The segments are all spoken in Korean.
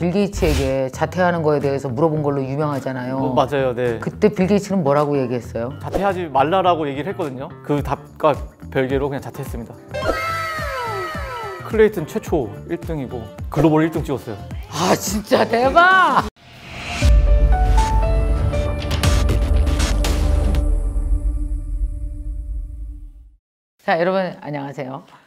빌 게이츠에게 자퇴하는 거에 대해서 물어본 걸로 유명하잖아요. 맞아요. 네. 그때 빌 게이츠는 뭐라고 얘기했어요? 자퇴하지 말라라고 얘기를 했거든요. 그 답과 별개로 그냥 자퇴했습니다. 클레이튼 최초 1등이고 글로벌 1등 찍었어요. 아 진짜 대박! 자 여러분 안녕하세요.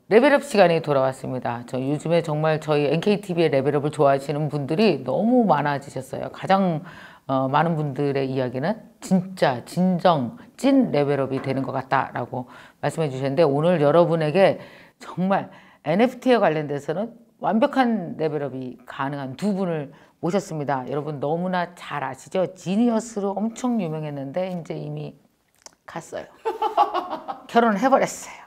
레벨업 시간이 돌아왔습니다. 저 요즘에 정말 저희 NKTV의 레벨업을 좋아하시는 분들이 너무 많아지셨어요. 가장 많은 분들의 이야기는 진짜 진정 찐 레벨업이 되는 것 같다라고 말씀해 주셨는데, 오늘 여러분에게 정말 NFT에 관련돼서는 완벽한 레벨업이 가능한 두 분을 모셨습니다. 여러분 너무나 잘 아시죠? 지니어스로 엄청 유명했는데 이제 이미 갔어요. 결혼을 해버렸어요.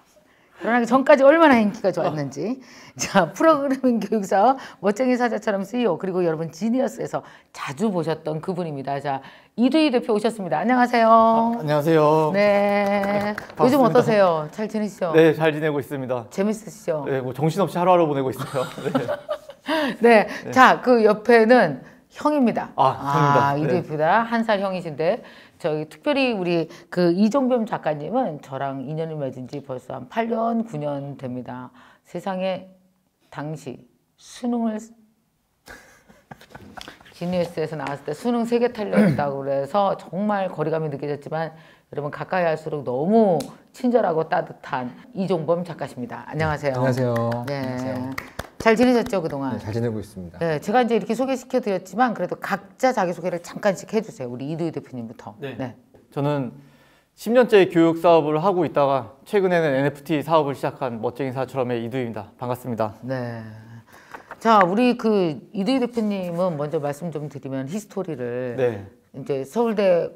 결혼하기 전까지 얼마나 인기가 좋았는지. 자, 프로그래밍 교육사업 멋쟁이 사자처럼 CEO, 그리고 여러분 지니어스에서 자주 보셨던 그분입니다. 자, 이두희 대표 오셨습니다. 안녕하세요. 안녕하세요. 네. 요즘 어떠세요? 잘 지내시죠? 네, 잘 지내고 있습니다. 재밌으시죠? 네, 뭐 정신없이 하루하루 보내고 있어요. 네. 네. 네. 자, 그 옆에는 형입니다. 형입니다. 이두희 대표다. 한 살 형이신데, 저희 특별히 우리 그 이종범 작가님은 저랑 인연을 맺은 지 벌써 한 8년, 9년 됩니다. 세상에 당시 수능을 지니어스에서 나왔을 때 수능 3개 탈려했다고 그래서 정말 거리감이 느껴졌지만, 여러분 가까이 할수록 너무 친절하고 따뜻한 이종범 작가십니다. 안녕하세요. 안녕하세요. 네. 안녕하세요. 잘 지내셨죠, 그동안? 네, 잘 지내고 있습니다. 네, 제가 이제 이렇게 소개시켜 드렸지만 그래도 각자 자기소개를 잠깐씩 해주세요. 우리 이두희 대표님부터. 네. 네. 저는 10년째 교육 사업을 하고 있다가 최근에는 NFT 사업을 시작한 멋쟁이 사처럼의 이두희입니다. 반갑습니다. 네. 자, 우리 그 이두희 대표님은 먼저 말씀 좀 드리면 히스토리를 네. 이제 서울대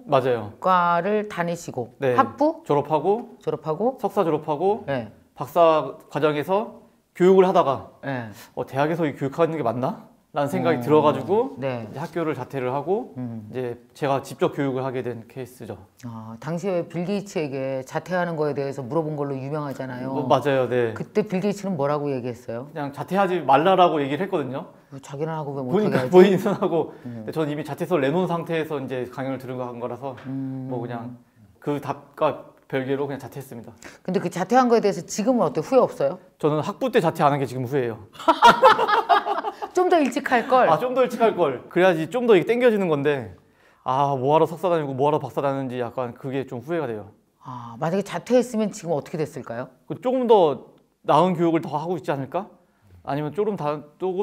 맞아요. 컴공과를 다니시고 네. 학부 졸업하고 석사 졸업하고 네. 박사 과정에서 교육을 하다가 네. 대학에서 교육하는 게 맞나? 라는 생각이 들어가지고 네. 이제 학교를 자퇴를 하고 이제 제가 직접 교육을 하게 된 케이스죠. 당시에 빌 게이츠에게 자퇴하는 거에 대해서 물어본 걸로 유명하잖아요. 맞아요. 네. 그때 빌 게이츠는 뭐라고 얘기했어요? 그냥 자퇴하지 말라라고 얘기를 했거든요. 자기는 하고 왜 못하게 하지? 본인은 하고 저는 이미 자퇴서 내놓은 상태에서 이제 강연을 들은 거라서 뭐 그냥 그 답과 별개로 그냥 자퇴했습니다. 근데 그 자퇴한 거에 대해서 지금은 어때요? 후회 없어요? 저는 학부 때 자퇴 안 한 게 지금 후회예요. 좀 더 일찍 할 걸. 좀 더 일찍 할 걸. 그래야지 좀 더 이게 땡겨지는 건데 뭐하러 석사 다니고 뭐하러 박사 다니는지 약간 그게 좀 후회가 돼요. 만약에 자퇴했으면 지금 어떻게 됐을까요? 조금 더 나은 교육을 더 하고 있지 않을까? 아니면 조금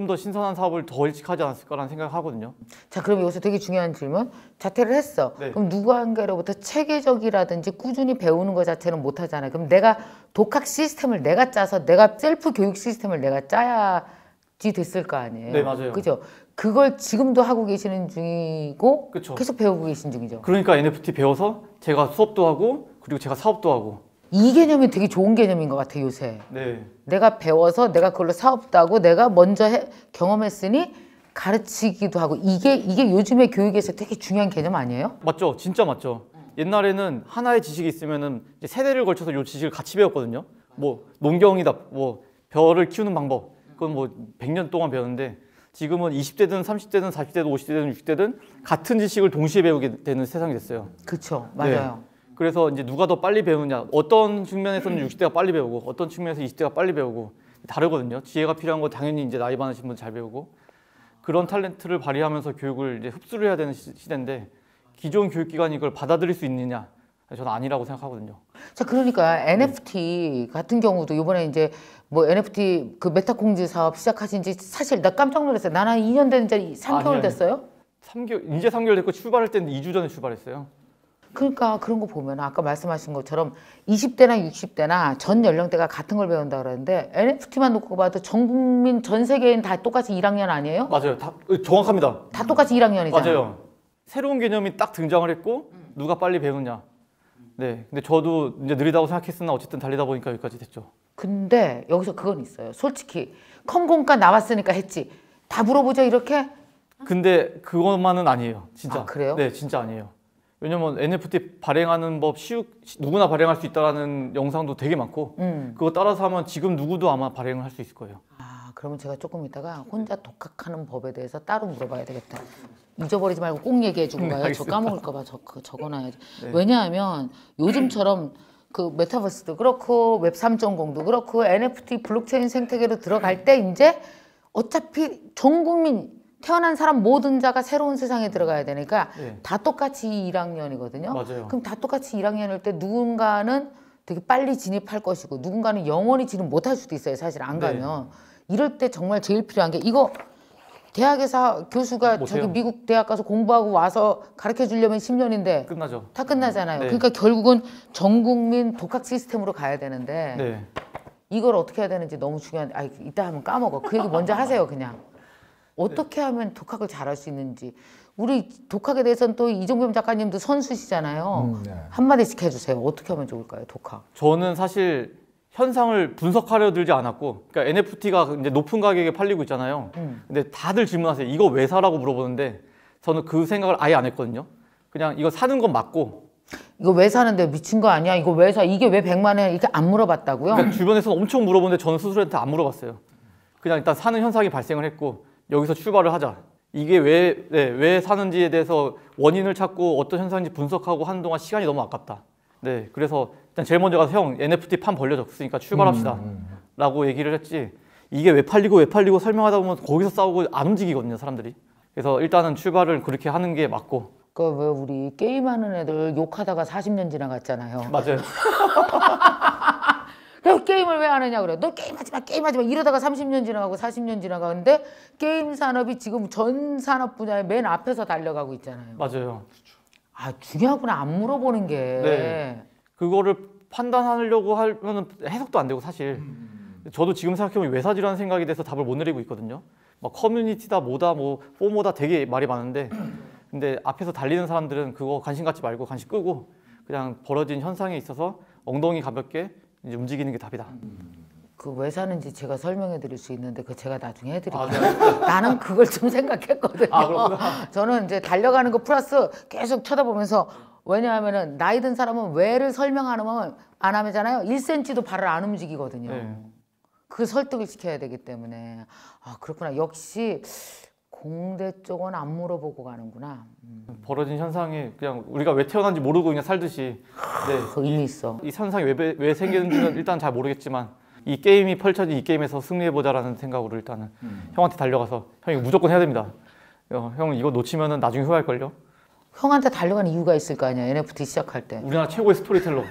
더 신선한 사업을 더 일찍 하지 않았을까라는 생각을 하거든요. 자, 그럼 여기서 되게 중요한 질문. 자퇴를 했어. 네. 그럼 누구한테로부터 체계적이라든지 꾸준히 배우는 것 자체는 못 하잖아요. 그럼 내가 독학 시스템을 내가 짜서 내가 셀프 교육 시스템을 내가 짜야지 됐을 거 아니에요. 네, 맞아요. 그죠? 그걸 지금도 하고 계시는 중이고 그쵸. 계속 배우고 계신 중이죠. 그러니까 NFT 배워서 제가 수업도 하고 그리고 제가 사업도 하고. 이 개념이 되게 좋은 개념인 것 같아요, 요새. 네. 내가 배워서 내가 그걸로 사업도 하고 내가 먼저 경험했으니 가르치기도 하고, 이게 요즘의 교육에서 되게 중요한 개념 아니에요? 맞죠? 진짜 맞죠? 옛날에는 하나의 지식이 있으면은 이제 세대를 걸쳐서 이 지식을 같이 배웠거든요. 뭐 농경이다, 뭐 벼를 키우는 방법, 그건 뭐 100년 동안 배웠는데 지금은 20대든 30대든 40대든 50대든 60대든 같은 지식을 동시에 배우게 되는 세상이 됐어요. 그렇죠, 맞아요. 네. 그래서 이제 누가 더 빨리 배우느냐, 어떤 측면에서는 60대가 빨리 배우고 어떤 측면에서 20대가 빨리 배우고 다르거든요. 지혜가 필요한 건 당연히 이제 나이 많으신 분 잘 배우고, 그런 탤런트를 발휘하면서 교육을 이제 흡수를 해야 되는 시대인데 기존 교육기관이 이걸 받아들일 수 있느냐, 저는 아니라고 생각하거든요. 자, 그러니까 NFT 같은 경우도 이번에 이제 뭐 NFT 그 메타콩즈 사업 시작하신 지 사실 나 깜짝 놀랐어요. 나는 2년 된 지 3개월 됐어요? 3개월, 이제 3개월 됐고 출발할 때는 2주 전에 출발했어요. 그러니까 그런 거 보면 아까 말씀하신 것처럼 20대나 60대나 전 연령대가 같은 걸 배운다 그러는데 NFT만 놓고 봐도 전 국민, 전 세계인 다 똑같이 1학년 아니에요? 맞아요. 다 정확합니다. 다 똑같이 1학년이잖아요. 맞아요. 새로운 개념이 딱 등장을 했고 누가 빨리 배우냐. 네. 근데 저도 이제 느리다고 생각했으나 어쨌든 달리다 보니까 여기까지 됐죠. 근데 여기서 그건 있어요. 솔직히 컴공과 나왔으니까 했지. 다 물어보죠, 이렇게? 근데 그것만은 아니에요. 진짜. 그래요? 네, 진짜 아니에요. 왜냐면 NFT 발행하는 법 누구나 발행할 수 있다는 영상도 되게 많고 그거 따라서 하면 지금 누구도 아마 발행을 할 수 있을 거예요. 그러면 제가 조금 있다가 혼자 독학하는 법에 대해서 따로 물어봐야 되겠다. 잊어버리지 말고 꼭 얘기해 주고 가요. 저 까먹을까 봐 적어놔야지. 네. 왜냐하면 요즘처럼 그 메타버스도 그렇고 웹 3.0도 그렇고 NFT 블록체인 생태계로 들어갈 때 이제 어차피 전 국민 태어난 사람 모든 자가 새로운 세상에 들어가야 되니까 네. 다 똑같이 1학년이거든요. 맞아요. 그럼 다 똑같이 1학년일 때 누군가는 되게 빨리 진입할 것이고 누군가는 영원히 진입 못할 수도 있어요. 사실 안 네. 가면. 이럴 때 정말 제일 필요한 게 이거 대학에서 교수가 못해요. 저기 미국 대학 가서 공부하고 와서 가르쳐 주려면 10년인데 끝나죠. 다 끝나잖아요. 네. 그러니까 결국은 전 국민 독학 시스템으로 가야 되는데 네. 이걸 어떻게 해야 되는지 너무 중요한데 이따 하면 까먹어. 그 얘기 먼저 하세요 그냥. 어떻게 하면 독학을 잘할 수 있는지. 우리 독학에 대해서는 또 이종겸 작가님도 선수시잖아요. 네. 한마디씩 해주세요. 어떻게 하면 좋을까요 독학? 저는 사실 현상을 분석하려 들지 않았고, 그러니까 NFT가 이제 높은 가격에 팔리고 있잖아요. 근데 다들 질문하세요. 이거 왜 사라고 물어보는데 저는 그 생각을 아예 안 했거든요. 그냥 이거 사는 건 맞고. 이거 왜 사는데 미친 거 아니야? 이거 왜 사? 이게 왜 100만 원? 이렇게 안 물어봤다고요? 그러니까 주변에서는 엄청 물어보는데 저는 스스로한테 안 물어봤어요. 그냥 일단 사는 현상이 발생을 했고 여기서 출발을 하자. 이게 왜 사는지에 대해서 원인을 찾고 어떤 현상인지 분석하고 하는 동안 시간이 너무 아깝다. 네, 그래서 일단 제일 먼저 가서 형 NFT 판 벌려졌으니까 출발합시다 라고 얘기를 했지. 이게 왜 팔리고 설명하다 보면 거기서 싸우고 안 움직이거든요 사람들이. 그래서 일단은 출발을 그렇게 하는 게 맞고. 그 왜 우리 게임하는 애들 욕하다가 40년 지나갔잖아요. 맞아요. 너 게임을 왜 안 하냐 그래. 너 게임하지 마 이러다가 30년 지나가고 40년 지나가는데 게임 산업이 지금 전 산업 분야의 맨 앞에서 달려가고 있잖아요. 맞아요. 중요하구나. 안 물어보는 게. 네. 그거를 판단하려고 하면 해석도 안 되고 사실. 저도 지금 생각해보면 왜 사지라는 생각에 대해서 답을 못 내리고 있거든요. 막 커뮤니티다 뭐다 뭐 포모다 되게 말이 많은데 근데 앞에서 달리는 사람들은 그거 관심 갖지 말고 관심 끄고 그냥 벌어진 현상에 있어서 엉덩이 가볍게 이제 움직이는 게 답이다. 그 왜 사는지 제가 설명해 드릴 수 있는데 그 제가 나중에 해드릴게요. 네. 나는 그걸 좀 생각했거든요. 그렇구나. 저는 이제 달려가는 거 플러스 계속 쳐다보면서 왜냐하면은 나이 든 사람은 왜를 설명 안 하잖아요. 1cm도 발을 안 움직이거든요. 네. 그 설득을 시켜야 되기 때문에 그렇구나. 역시 공대 쪽은 안 물어보고 가는구나. 벌어진 현상이 그냥 우리가 왜 태어난지 모르고 그냥 살듯이 그 의미 있어. 이 현상이 왜 생기는지는 일단 잘 모르겠지만 이 게임이 펼쳐진 이 게임에서 승리해보자라는 생각으로 일단은 형한테 달려가서 형 이거 무조건 해야 됩니다. 형 이거 놓치면은 나중에 후회할걸요? 형한테 달려가는 이유가 있을 거 아니야. NFT 시작할 때. 우리나라 최고의 스토리텔러.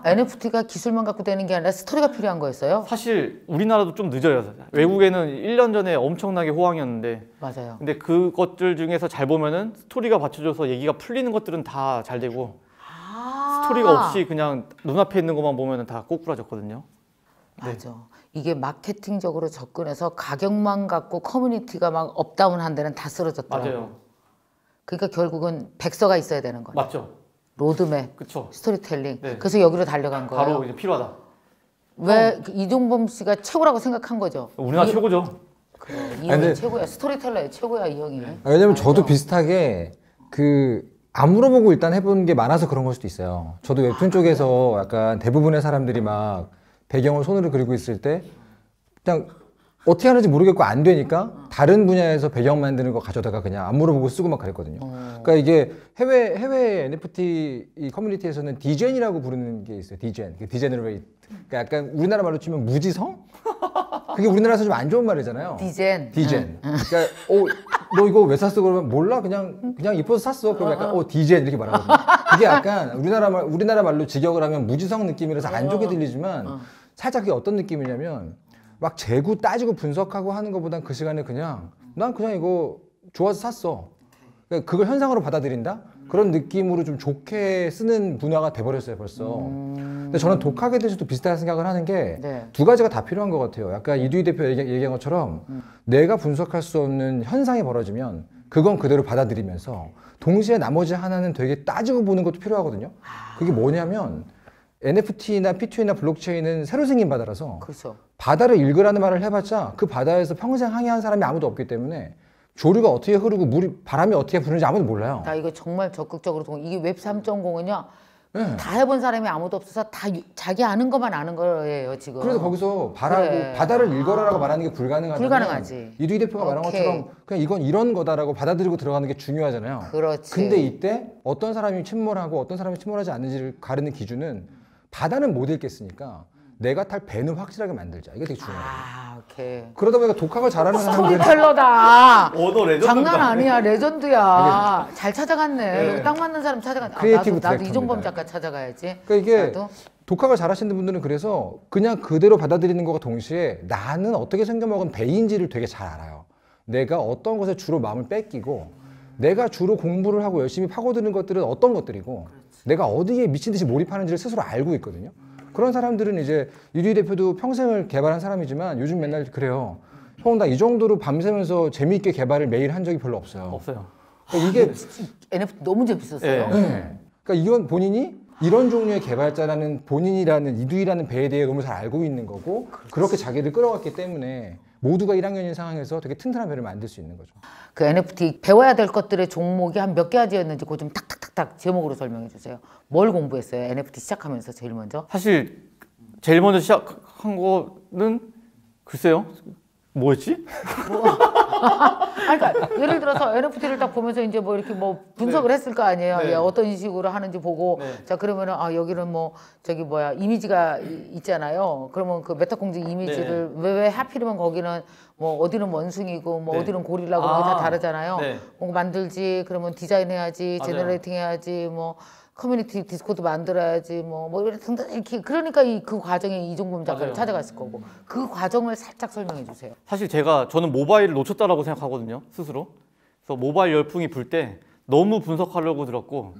NFT가 기술만 갖고 되는 게 아니라 스토리가 필요한 거였어요? 사실 우리나라도 좀 늦어요. 외국에는 1년 전에 엄청나게 호황이었는데 맞아요. 근데 그것들 중에서 잘 보면은 스토리가 받쳐줘서 얘기가 풀리는 것들은 다 잘 되고 스토리가 없이 그냥 눈앞에 있는 것만 보면은 다 꼬꾸라졌거든요. 맞아. 이게 마케팅적으로 접근해서 가격만 갖고 커뮤니티가 막 업다운 한 데는 다 쓰러졌더라고. 맞아요. 그러니까 결국은 백서가 있어야 되는 거예요. 맞죠? 로드맵, 그쵸. 스토리텔링. 네. 그래서 여기로 달려간 거예요. 바로 이제 필요하다. 왜 이종범 씨가 최고라고 생각한 거죠? 우리나라 최고죠. 그래, 이 형이 근데- 최고야. 스토리텔러의 최고야 이 형이. 왜냐면 저도 비슷하게 안 물어보고 일단 해본 게 많아서 그런 걸 수도 있어요. 저도 웹툰 쪽에서 약간 대부분의 사람들이 막 배경을 손으로 그리고 있을 때 그냥 어떻게 하는지 모르겠고 안 되니까 다른 분야에서 배경 만드는 거 가져다가 그냥 안 물어보고 쓰고 막 그랬거든요. 그러니까 이게 해외 NFT 이 커뮤니티에서는 디젠이라고 부르는 게 있어요. 디젠, 디제너레이트. 그러니까 약간 우리나라 말로 치면 무지성? 그게 우리나라에서 좀 안 좋은 말이잖아요. 디젠. 디젠. 그러니까 너 이거 왜 샀어? 그러면 몰라 그냥 이뻐서 샀어. 그러면 약간 디젠 이렇게 말하거든요. 그게 약간 우리나라 말로 직역을 하면 무지성 느낌이라서 안 좋게 들리지만 살짝 그게 어떤 느낌이냐면 막 재고 따지고 분석하고 하는 것보단 그 시간에 난 그냥 이거 좋아서 샀어. 그러니까 그걸 현상으로 받아들인다? 그런 느낌으로 좀 좋게 쓰는 문화가 돼버렸어요 벌써. 근데 저는 독학에 대해서도 비슷하게 생각을 하는 게 두 네. 가지가 다 필요한 것 같아요. 약간 이두희 대표 얘기한 것처럼 내가 분석할 수 없는 현상이 벌어지면 그건 그대로 받아들이면서 동시에 나머지 하나는 되게 따지고 보는 것도 필요하거든요. 그게 뭐냐면 NFT나 P2E나 블록체인은 새로 생긴 바다라서 그렇죠. 바다를 읽으라는 말을 해봤자 그 바다에서 평생 항해한 사람이 아무도 없기 때문에 조류가 어떻게 흐르고 바람이 어떻게 부는지 아무도 몰라요. 나 이거 정말 적극적으로 이게 웹 3.0은요. 네. 다 해본 사람이 아무도 없어서 다 자기 아는 것만 아는 거예요 지금. 그래서 거기서 바라고 그래. 바다를 읽어라라고 말하는 게 불가능하다면 불가능하지. 이두희 대표가 말한 오케이. 것처럼 그냥 이건 이런 거다라고 받아들이고 들어가는 게 중요하잖아요. 그렇지. 근데 이때 어떤 사람이 침몰하고 어떤 사람이 침몰하지 않는지를 가르는 기준은 바다는 못 읽겠으니까 내가 탈 배는 확실하게 만들자. 이게 되게 중요해요. 오케이. 그러다 보니까 독학을 잘하는 사람들은 스토리텔러다. 언어 레전드. 장난 아니야. 레전드야. 잘 찾아갔네. 여기 딱 맞는 사람 찾아갔네. 크리에이티브 나도 디렉터입니다. 이종범 작가 찾아가야지. 그러니까 이게 나도. 독학을 잘하시는 분들은 그래서 그냥 그대로 받아들이는 것과 동시에 나는 어떻게 생겨먹은 배인지를 되게 잘 알아요. 내가 어떤 것에 주로 마음을 뺏기고 내가 주로 공부를 하고 열심히 파고드는 것들은 어떤 것들이고 내가 어디에 미친 듯이 몰입하는지를 스스로 알고 있거든요. 그런 사람들은 이제 이두희 대표도 평생을 개발한 사람이지만 요즘 맨날 그래요. 형 나 이 정도로 밤새면서 재미있게 개발을 매일 한 적이 별로 없어요. 없어요. 그러니까 이게 NFT 너무 재밌었어요. 네. 그러니까 이건 본인이 이런 종류의 개발자라는 본인이라는 이두희라는 배에 대해 너무 잘 알고 있는 거고 그렇게 자기를 끌어갔기 때문에 모두가 1학년인 상황에서 되게 튼튼한 배를 만들 수 있는 거죠. 그 NFT 배워야 될 것들의 종목이 한 몇 가지였는지 그거 좀 탁탁탁탁 제목으로 설명해 주세요. 뭘 공부했어요? NFT 시작하면서 제일 먼저? 사실 제일 먼저 시작한 거는 글쎄요. 뭐였지? 그러니까 예를 들어서 NFT를 딱 보면서 이제 뭐 이렇게 뭐 분석을 했을 거 아니에요. 네. 예, 어떤 식으로 하는지 보고 네. 자 그러면은 아 여기는 뭐 저기 뭐야 이미지가 있잖아요. 그러면 그 메타공주 이미지를 왜 하필이면 거기는 뭐 어디는 원숭이고 뭐 네. 어디는 고릴라고 뭐 다 다르잖아요. 네. 뭔가 만들지 그러면 디자인해야지 맞아요. 제너레이팅 해야지 뭐 커뮤니티 디스코드 만들어야지 뭐 등등 이렇게 그러니까 그 과정에 이종범 작가를 맞아요. 찾아갔을 거고 그 과정을 살짝 설명해 주세요. 사실 저는 모바일을 놓쳤다라고 생각하거든요, 스스로. 그래서 모바일 열풍이 불 때 너무 분석하려고 들었고,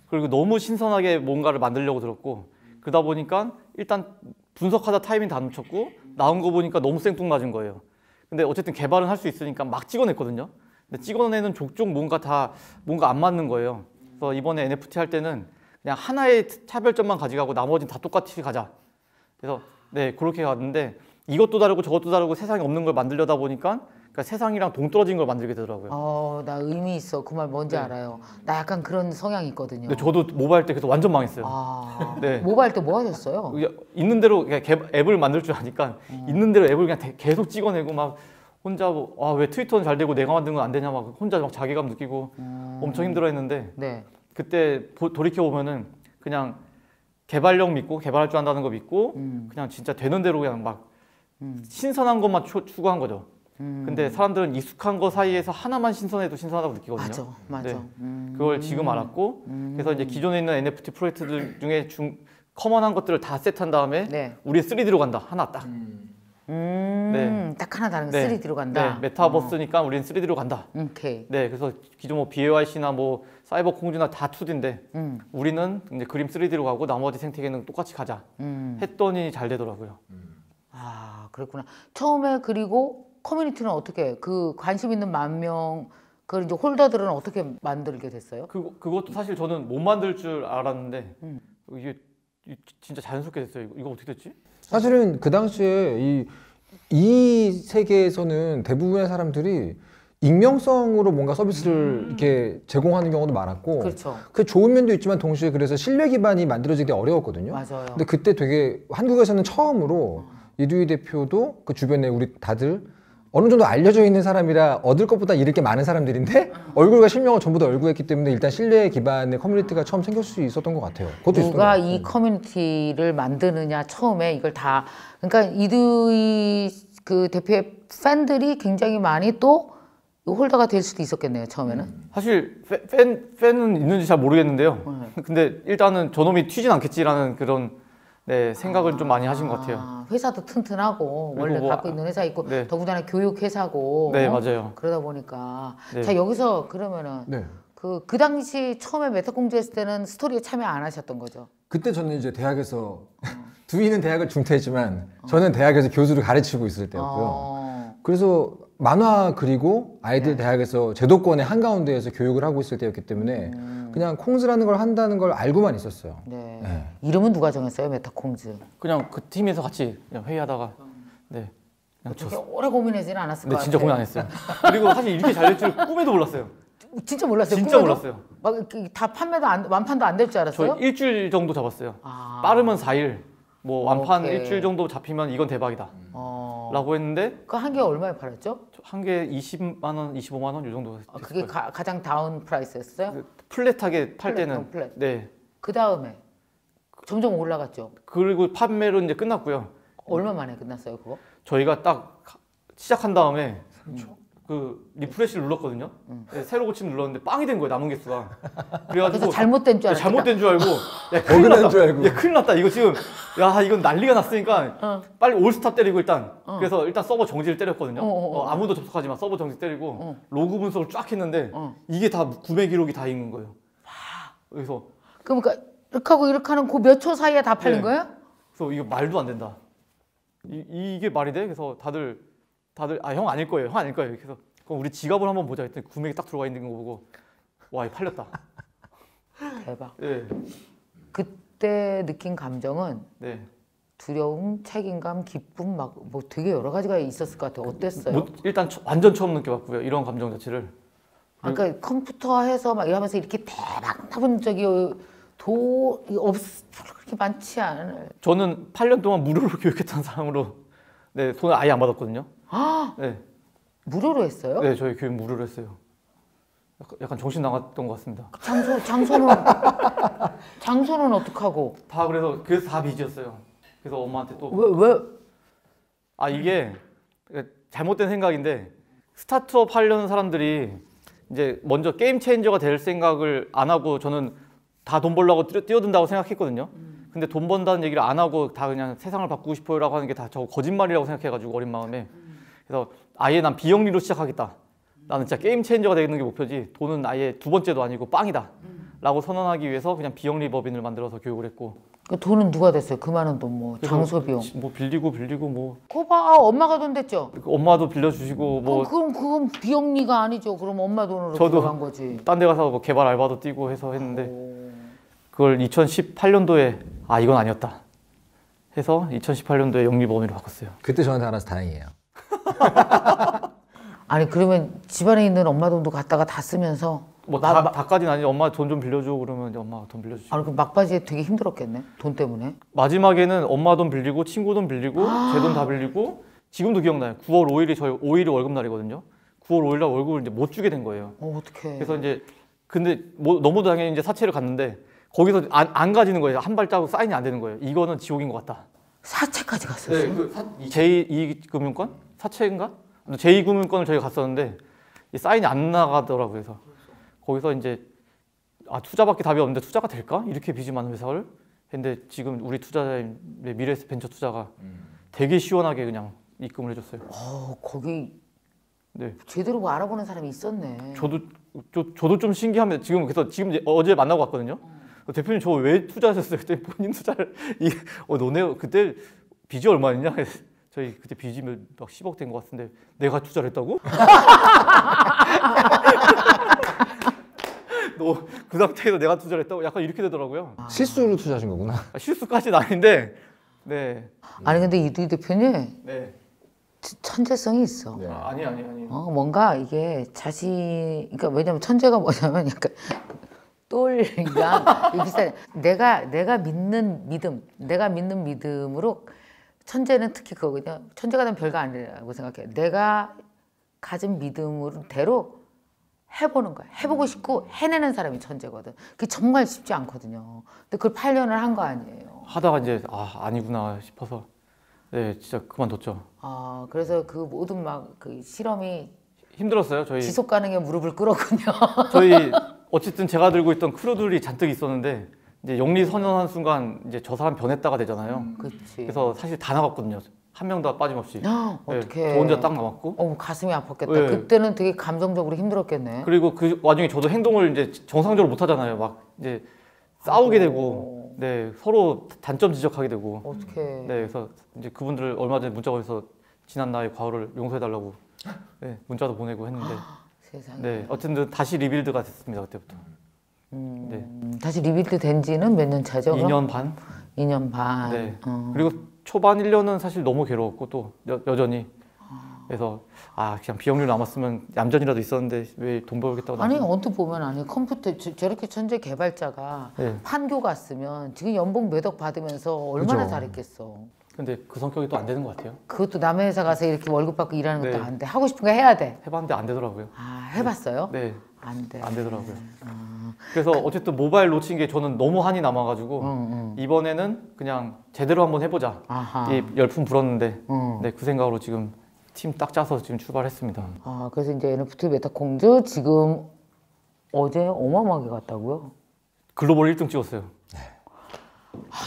그리고 너무 신선하게 뭔가를 만들려고 들었고, 그러다 보니까 일단 분석하다 타이밍 다 놓쳤고, 나온 거 보니까 너무 생뚱맞은 거예요. 근데 어쨌든 개발은 할 수 있으니까 막 찍어냈거든요. 근데 찍어내는 족족 뭔가 안 맞는 거예요. 그래서 이번에 NFT 할 때는 그냥 하나의 차별점만 가져가고 나머지는 다 똑같이 가자. 그래서 네, 그렇게 갔는데 이것도 다르고 저것도 다르고 세상에 없는 걸 만들려다 보니까 그러니까 세상이랑 동떨어진 걸 만들게 되더라고요. 나 의미 있어. 그 말 뭔지 알아요. 나 약간 그런 성향이 있거든요. 근데 저도 모바일 때 그래서 완전 망했어요. 네. 모바일 때 뭐 하셨어요? 있는 대로 그냥 앱을 만들 줄 아니까 있는 대로 앱을 그냥 계속 찍어내고 막 혼자 왜 트위터는 잘 되고 내가 만든 건 안 되냐 막 혼자 막 자괴감 느끼고 엄청 힘들어했는데 네. 그때 돌이켜 보면은 그냥 개발력 믿고 개발할 줄 안다는 거 믿고 그냥 진짜 되는 대로 그냥 막 신선한 것만 추구한 거죠. 근데 사람들은 익숙한 거 사이에서 하나만 신선해도 신선하다고 느끼거든요. 맞아. 네. 그걸 지금 알았고 그래서 이제 기존에 있는 NFT 프로젝트들 중에 커먼한 것들을 다 세트한 다음에 네. 우리 3D로 간다. 하나 딱. 네. 딱 하나 다른 네. 3D로 간다. 네. 메타버스니까 우리는 3D로 간다. 오케이. 네. 그래서 기존 뭐 BAYC나 뭐 사이버 콩주나 다 2D인데 우리는 이제 그림 3D로 가고 나머지 생태계는 똑같이 가자. 했더니 잘 되더라고요. 그랬구나. 처음에 그리고 커뮤니티는 어떻게 그 관심 있는 10,000명 그 이제 홀더들은 어떻게 만들게 됐어요? 그것도 사실 저는 못 만들 줄 알았는데 이게 진짜 자연스럽게 됐어요. 이거 어떻게 됐지? 사실은 그 당시에 이 세계에서는 대부분의 사람들이 익명성으로 뭔가 서비스를 이렇게 제공하는 경우도 많았고 그렇죠. 그 좋은 면도 있지만 동시에 그래서 신뢰 기반이 만들어지기 어려웠거든요. 맞아요. 근데 그때 되게 한국에서는 처음으로 이두희 대표도 그 주변에 우리 다들 어느 정도 알려져 있는 사람이라 얻을 것보다 잃을 게 많은 사람들인데 얼굴과 실명을 전부 다 얼굴했기 때문에 일단 신뢰 기반의 커뮤니티가 처음 생길 수 있었던 것 같아요. 그것도 있었던 것 누가 같아요. 이 커뮤니티를 만드느냐 처음에 이걸 다 그러니까 이두희 그 대표의 팬들이 굉장히 많이 또 홀더가 될 수도 있었겠네요 처음에는. 사실 팬은 있는지 잘 모르겠는데요. 근데 일단은 저놈이 튀진 않겠지라는 그런 생각을 좀 많이 하신 것 같아요. 회사도 튼튼하고 원래 뭐, 갖고 있는 회사 있고 네. 더군다나 교육 회사고. 네, 맞아요. 그러다 보니까 네. 자 여기서 그러면은 네. 그 당시 처음에 메타공주 했을 때는 스토리에 참여 안 하셨던 거죠? 그때 저는 이제 대학에서 두희는 대학을 중퇴했지만 저는 대학에서 교수를 가르치고 있을 때였고요. 그래서 만화 그리고 아이들 대학에서 제도권의 한가운데에서 교육을 하고 있을 때였기 때문에 그냥 콩즈라는 걸 한다는 걸 알고만 있었어요. 네. 네. 이름은 누가 정했어요 메타공주? 그냥 그 팀에서 같이 그냥 회의하다가 네. 그냥 되게 오래 고민하지는 않았을 것 네, 같아요. 진짜 고민 안 했어요. 그리고 사실 이렇게 잘 될 줄 꿈에도 몰랐어요. 진짜 몰랐어요. 진짜 꿈에도? 몰랐어요. 막 다 판매도 완판도 안 될 줄 저 알았어요? 일주일 정도 잡았어요. 아. 빠르면 4일, 뭐 완판 오케이. 일주일 정도 잡히면 이건 대박이다. 라고 했는데 그 한 개 얼마에 팔았죠? 한 개 20만 원, 25만 원 이 정도 됐어요. 그게 가장 다운 프라이스였어요? 플랫하게 팔 플랫, 때는 플랫. 네. 그 다음에 점점 올라갔죠. 그리고 판매로 이제 끝났고요. 얼마 만에 끝났어요, 그거? 저희가 딱 시작한 다음에 그 리프레시를 눌렀거든요. 네, 새로 고침 눌렀는데 빵이 된 거예요, 남은 개수가. 그래가지고 그래서 잘못된 줄 네, 알았어. 잘못된 줄 알고 야, 큰일 버그난 났다. 줄 알고. 야, 큰일 났다. 이거 지금 야 이건 난리가 났으니까 빨리 올스탑 때리고 일단 그래서 일단 서버 정지를 때렸거든요. 아무도 접속하지 마. 서버 정지 때리고 로그 분석을 쫙 했는데 이게 다 구매 기록이 다 있는 거예요. 그래서 그러니까 이렇게 하고 이렇게 하는 그 몇 초 사이에 다 팔린 네. 거예요? 그래서 이거 말도 안 된다. 이게 말이 돼? 그래서 다들 아 형 아닐 거예요. 형 아닐 거예요. 그래서 그럼 우리 지갑을 한번 보자 했더니 금액이 딱 들어가 있는 거 보고 와 이거 팔렸다. 대박. 네. 그때 느낀 감정은 네. 두려움, 책임감, 기쁨 막 뭐 되게 여러 가지가 있었을 것 같아요. 어땠어요? 일단 완전 처음 느껴봤고요. 이런 감정 자체를. 그러니까 컴퓨터해서 막 이러면서 이렇게 대박 나본 적이 그렇게 많지 않을. 저는 8년 동안 무료로 교육했던 사람으로 네, 돈을 아예 안 받았거든요. 아, 네. 무료로 했어요? 네, 저희 교육 무료로 했어요. 약간 정신 나갔던 것 같습니다. 장소는 어떡하고? 그래서 다 빚이었어요. 그래서 엄마한테 또 왜? 아 이게 잘못된 생각인데 스타트업 하려는 사람들이 이제 먼저 게임 체인저가 될 생각을 안 하고 저는 다 돈 벌려고 뛰어든다고 생각했거든요. 근데 돈 번다는 얘기를 안 하고 다 그냥 세상을 바꾸고 싶어요라고 하는 게 다 저 거짓말이라고 생각해가지고 어린 마음에 그래서 아예 난 비영리로 시작하겠다. 나는 진짜 게임 체인저가 되는 게 목표지 돈은 아예 두 번째도 아니고 빵이다. 라고 선언하기 위해서 그냥 비영리 법인을 만들어서 교육을 했고 그 돈은 누가 됐어요? 그 많은 돈 뭐 그래서 장소 비용. 뭐 빌리고 뭐 그거 봐, 엄마가 돈 됐죠? 엄마도 빌려주시고 뭐 그건 비영리가 아니죠. 그럼 엄마 돈으로 저도 들어간 거지. 딴 데 가서 뭐 개발 알바도 뛰고 해서 했는데 그걸 2018년도에 아 이건 아니었다 해서 2018년도에 영리법인으로 바꿨어요. 그때 저한테 알아서 다행이에요. 아니 그러면 집안에 있는 엄마 돈도 갖다가 다 쓰면서 뭐 다까지는 아니지. 엄마 돈 좀 빌려줘 그러면 이제 엄마가 돈 빌려주죠. 아니 그럼 막바지에 되게 힘들었겠네. 돈 때문에. 마지막에는 엄마 돈 빌리고 친구 돈 빌리고 제 돈 다 빌리고 지금도 기억나요. 9월 5일이 저희 5일이 월급 날이거든요. 9월 5일 날 월급을 이제 못 주게 된 거예요. 어떡해. 그래서 이제 근데 뭐 너무도 당연히 이제 사채를 갔는데 거기서 안 가지는 거예요. 한 발자국 사인이 안 되는 거예요. 이거는 지옥인 것 같다. 사채까지 갔었어. 네, 그 제2금융권 사채인가? 제2금융권을 저희가 갔었는데 이 사인이 안 나가더라고요. 그래서 거기서 이제 아 투자밖에 답이 없는데 투자가 될까? 이렇게 빚이 많은 회사를 했는데 지금 우리 투자자인 미래에셋 벤처 투자가 되게 시원하게 그냥 입금을 해줬어요. 거기 네. 제대로 알아보는 사람이 있었네. 저도 좀 신기합니다. 지금 이제 어제 만나고 왔거든요. 대표님 저 왜 투자하셨어요? 그때 본인 투자를 너네 그때 빚이 얼마였냐? 저희 그때 빚이 막 10억 된 것 같은데 내가 투자를 했다고? 너 그 상태에서 내가 투자를 했다고? 약간 이렇게 되더라고요. 실수로 투자하신 거구나. 실수까지는 아닌데 네. 아니 근데 이 대표님 네. 천재성이 있어. 네. 아니. 뭔가 이게 그러니까 왜냐면 천재가 뭐냐면 약간 똘이랑 비슷해. 내가 믿는 믿음으로 천재는 특히 그거거든요. 천재가 되면 별거 아니라고 생각해. 내가 가진 믿음으로 해보는 거야. 해보고 싶고 해내는 사람이 천재거든. 그게 정말 쉽지 않거든요. 근데 그걸 8년을 한 거 아니에요. 하다가 이제 아니구나 싶어서 네 진짜 그만뒀죠. 그래서 그 모든 막 그 실험이 힘들었어요. 저희 지속 가능에 무릎을 꿇었군요. 저희 어쨌든 제가 들고 있던 크루들이 잔뜩 있었는데 이제 영리 선언한 순간 이제 저 사람 변했다가 되잖아요. 그렇지. 그래서 사실 다 나갔거든요. 한 명도 빠짐없이. 어떡해. 저 혼자 딱 남았고. 가슴이 아팠겠다. 네. 그때는 되게 감정적으로 힘들었겠네. 그리고 그 와중에 저도 행동을 이제 정상적으로 못 하잖아요. 막 이제 싸우게 되고, 네 서로 단점 지적하게 되고. 어떡해. 네 그래서 이제 그분들 얼마 전에 문자 보내서 지난 나의 과오를 용서해달라고 네, 문자도 보내고 했는데. 세상에. 네 어쨌든 다시 리빌드가 됐습니다 그때부터. 네. 다시 리빌드 된 지는 몇 년 차죠? 2년 반. 2년 반. 네. 그리고 초반 1년은 사실 너무 괴로웠고 또 여전히 그래서 그냥 비영리 남았으면 얌전이라도 있었는데 왜 돈 벌겠다고 아니 나왔나? 언뜻 보면 아니 컴퓨터 저렇게 천재 개발자가 네. 판교 갔으면 지금 연봉 몇 억 받으면서 얼마나 그죠. 잘했겠어. 근데 그 성격이 또 안 되는 것 같아요. 그것도 남의 회사 가서 이렇게 월급 받고 일하는 것도 네. 안 돼. 하고 싶은 거 해야 돼. 해봤는데 안 되더라고요. 해봤어요? 네, 안 돼. 안 되더라고요. 그래서 어쨌든 모바일 놓친 게 저는 너무 한이 남아가지고 이번에는 그냥 제대로 한번 해보자. 아하. 이 열풍 불었는데 응. 네, 그 생각으로 지금 팀 딱 짜서 지금 출발했습니다. 그래서 이제 NFT 메타공주 지금 어제 어마어마하게 갔다고요? 글로벌 1등 찍었어요.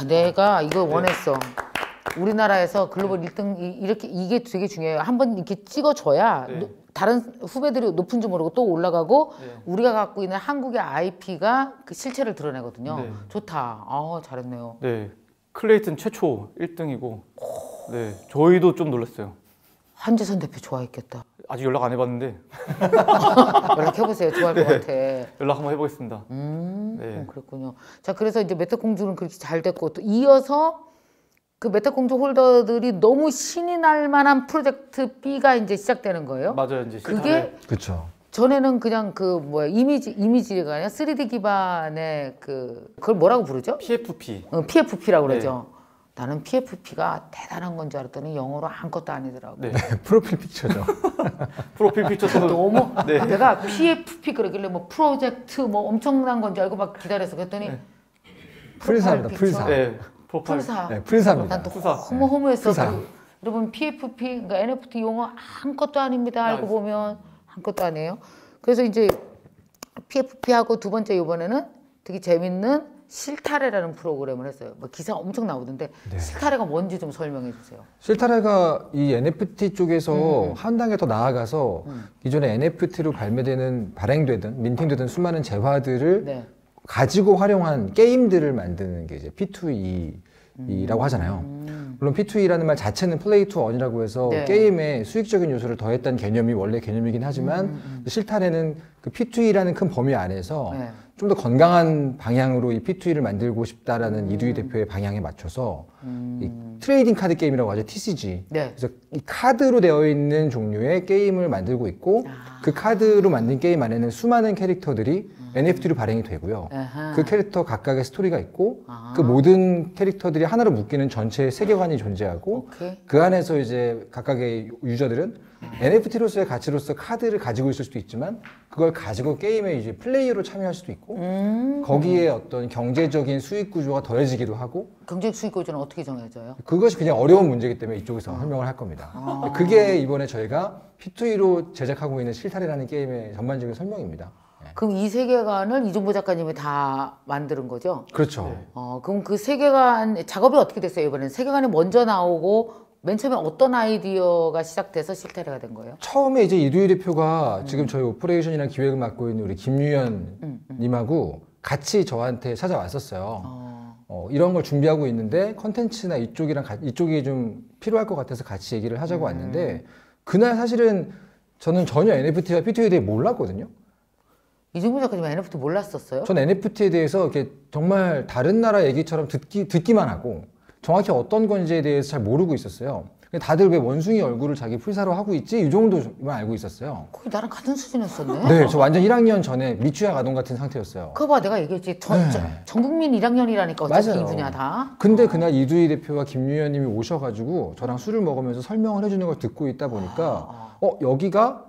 내가 이거 원했어. 우리나라에서 글로벌 1등 이렇게 이게 되게 중요해요. 한번 이렇게 찍어줘야 네. 다른 후배들이 높은 줄 모르고 또 올라가고 네. 우리가 갖고 있는 한국의 IP가 그 실체를 드러내거든요. 네. 좋다. 잘했네요. 네, 클레이튼 최초 1등이고 네, 저희도 좀 놀랐어요. 한지선 대표 좋아했겠다. 아직 연락 안 해봤는데 연락해보세요. 좋아할 것 같아. 연락 한번 해보겠습니다. 네. 그렇군요. 자, 그래서 이제 메타공주는 그렇게 잘 됐고 또 이어서 그 메타공주 홀더들이 너무 신이 날 만한 프로젝트 B가 이제 시작되는 거예요. 맞아요, 이제 그게 그렇죠. 전에는 그냥 이미지가 아니라 3D 기반의 그걸 뭐라고 부르죠? PFP. PFP라고 그러죠. 나는 PFP가 대단한 건 줄 알았더니 영어로 아무것도 아니더라고. 네. 프로필 픽처죠. 프로필 픽처도 너무 네. 내가 PFP 그러길래 뭐 프로젝트 뭐 엄청난 건 줄 알고 막 기다렸어. 그랬더니 풀사입니다. 픽처. 풀사. 네, 프로파일. 풀사. 네, 풀사입니다. 난 또 풀사. 너무 허무했어. 풀사. 여러분 PFP 그러니까 NFT 용어 아무것도 아닙니다. 알고 보면 아무것도 아니에요. 그래서 이제 PFP하고 두 번째 이번에는 되게 재밌는 실타래라는 프로그램을 했어요. 뭐 기사 엄청 나오던데 실타래가 뭔지 좀 설명해 주세요. 실타래가 이 NFT 쪽에서 한 단계 더 나아가서 기존에 NFT로 발행되든 민팅되든 수많은 재화들을 네. 가지고 활용한 게임들을 만드는 게 이제 P2E라고 하잖아요. 물론 P2E라는 말 자체는 플레이 투 언이라고 해서 네. 게임에 수익적인 요소를 더했다는 개념이 원래 개념이긴 하지만 실타래는 그 P2E라는 큰 범위 안에서 네. 좀 더 건강한 방향으로 이 P2E를 만들고 싶다라는 이두희 대표의 방향에 맞춰서 이 트레이딩 카드 게임이라고 하죠. TCG. 네. 그래서 이 카드로 되어 있는 종류의 게임을 만들고 있고 그 카드로 만든 게임 안에는 수많은 캐릭터들이 NFT로 발행이 되고요. 아하. 그 캐릭터 각각의 스토리가 있고 그 모든 캐릭터들이 하나로 묶이는 전체의 세계관이 존재하고 오케이. 그 안에서 이제 각각의 유저들은 NFT로서의 가치로서 카드를 가지고 있을 수도 있지만 그걸 가지고 게임에 이제 플레이어로 참여할 수도 있고 거기에 어떤 경제적인 수익 구조가 더해지기도 하고 경제 수익 구조는 어떻게 정해져요? 그것이 그냥 어려운 문제이기 때문에 이쪽에서 설명을 할 겁니다. 그게 이번에 저희가 P2E로 제작하고 있는 실타래라는 게임의 전반적인 설명입니다. 그럼 이 세계관을 이종보 작가님이 다 만드는 거죠? 그렇죠. 그럼 그 세계관 작업이 어떻게 됐어요? 이번엔 세계관이 먼저 나오고 맨 처음에 어떤 아이디어가 시작돼서 실타래가 된 거예요? 처음에 이제 이두희 대표가 지금 저희 오퍼레이션이랑 기획을 맡고 있는 우리 김유현 님하고 같이 저한테 찾아왔었어요. 이런 걸 준비하고 있는데 컨텐츠나 이쪽이 좀 필요할 것 같아서 같이 얘기를 하자고 왔는데 그날 사실은 저는 전혀 NFT와 P2E에 대해 몰랐거든요. 이종보 작가님 NFT 몰랐었어요? 전 NFT에 대해서 이렇게 정말 다른 나라 얘기처럼 듣기만 하고 정확히 어떤 건지에 대해서 잘 모르고 있었어요. 다들 왜 원숭이 얼굴을 자기 풀사로 하고 있지? 이 정도만 알고 있었어요. 거의 나랑 같은 수준이었었네? 네, 저 완전 1학년 전에 미취학 아동 같은 상태였어요. 그거 봐, 내가 얘기했지. 전 국민 1학년이라니까 어차피 맞아요. 이 분야 다. 근데 그날 이두희 대표와 김유현 님이 오셔가지고 저랑 술을 먹으면서 설명을 해주는 걸 듣고 있다 보니까 여기가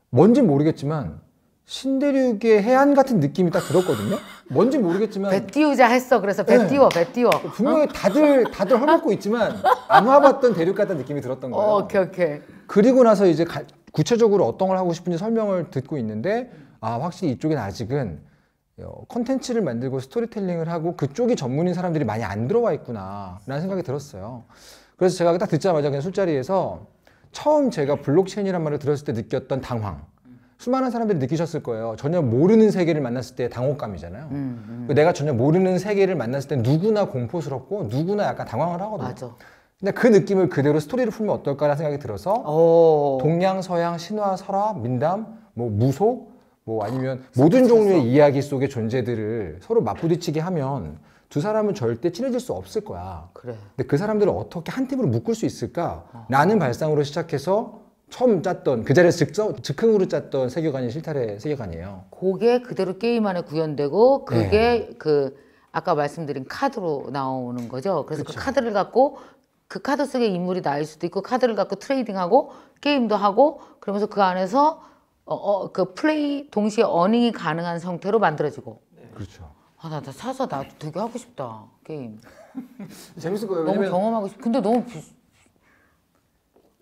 뭔진 모르겠지만 신대륙의 해안 같은 느낌이 딱 들었거든요. 뭔지 모르겠지만 배 띄우자 했어. 그래서 배 네. 띄워, 배 띄워. 분명히 다들 헐벗고 있지만 안 와봤던 대륙 같다는 느낌이 들었던 거예요. 오케이. 그리고 나서 이제 구체적으로 어떤 걸 하고 싶은지 설명을 듣고 있는데 확실히 이쪽엔 아직은 컨텐츠를 만들고 스토리텔링을 하고 그쪽이 전문인 사람들이 많이 안 들어와 있구나 라는 생각이 들었어요. 그래서 제가 딱 듣자마자 그냥 술자리에서 처음 제가 블록체인이란 말을 들었을 때 느꼈던 당황, 수많은 사람들이 느끼셨을 거예요. 전혀 모르는 세계를 만났을 때 당혹감이잖아요. 내가 전혀 모르는 세계를 만났을 때 누구나 공포스럽고 누구나 약간 당황을 하거든요. 맞아. 근데 그 느낌을 그대로 스토리를 풀면 어떨까라는 생각이 들어서 동양, 서양, 신화, 설화, 민담, 뭐 무속, 뭐 아니면 모든 종류의 이야기 속의 존재들을 서로 맞부딪히게 하면 두 사람은 절대 친해질 수 없을 거야. 그래. 근데 그 사람들을 어떻게 한 팀으로 묶을 수 있을까? 라는 발상으로 시작해서 처음 짰던 그 자리에서 즉흥으로 짰던 세계관이 실타래 세계관이에요. 그게 그대로 게임 안에 구현되고 그게 네. 그 아까 말씀드린 카드로 나오는 거죠. 그래서 그 그쵸. 카드를 갖고 그 카드 속에 인물이 나일 수도 있고 카드를 갖고 트레이딩하고 게임도 하고 그러면서 그 안에서 그 플레이 동시에 어닝이 가능한 형태로 만들어지고. 그렇죠. 아, 나 사서 나도 되게 하고 싶다 게임. 재밌을 거예요. 너무 왜냐면 경험하고 싶. 근데 너무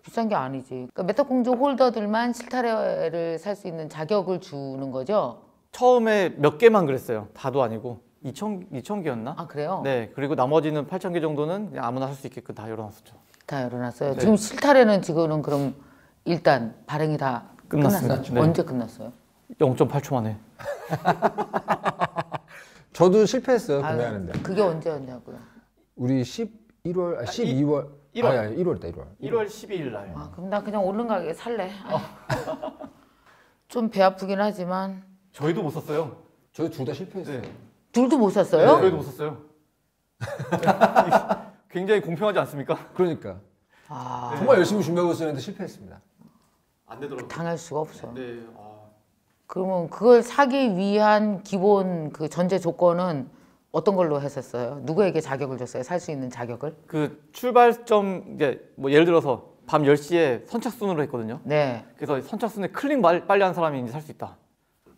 비싼 게 아니지. 그러니까 메타공주 홀더들만 실타래를 살 수 있는 자격을 주는 거죠. 처음에 몇 개만 그랬어요. 다도 아니고 2천 개였나? 아 그래요? 네, 그리고 나머지는 8천 개 정도는 그냥 아무나 할 수 있게끔 다 열어놨었죠. 다 열어놨어요. 네. 지금 실타래는 지금은 그럼 일단 발행이 다 끝났습니다. 끝났어요. 네. 언제 끝났어요? 0.8초 만에. 저도 실패했어요 아, 구매하는데. 그게 언제였냐고요? 우리 11월, 12월, 1월. 아니 1월이다 1월. 1월 12일 날. 아 그럼 나 그냥 오는 가게에 살래. 좀 배 아프긴 하지만 저희도 못 샀어요. 저희 둘 다 실패했어요. 네. 둘도 못 네, 샀어요? 저희도 못 샀어요. 굉장히 공평하지 않습니까? 그러니까 아 정말 열심히 준비하고 있었는데 실패했습니다. 안 되더라고요. 당할 수가 없어. 네. 그러면 그걸 사기 위한 기본 그 전제 조건은 어떤 걸로 했었어요? 누구에게 자격을 줬어요? 살 수 있는 자격을? 그 출발점 이제 뭐 예를 들어서 밤 10시에 선착순으로 했거든요. 네. 그래서 선착순에 클릭 빨리 한 사람이 이제 살 수 있다.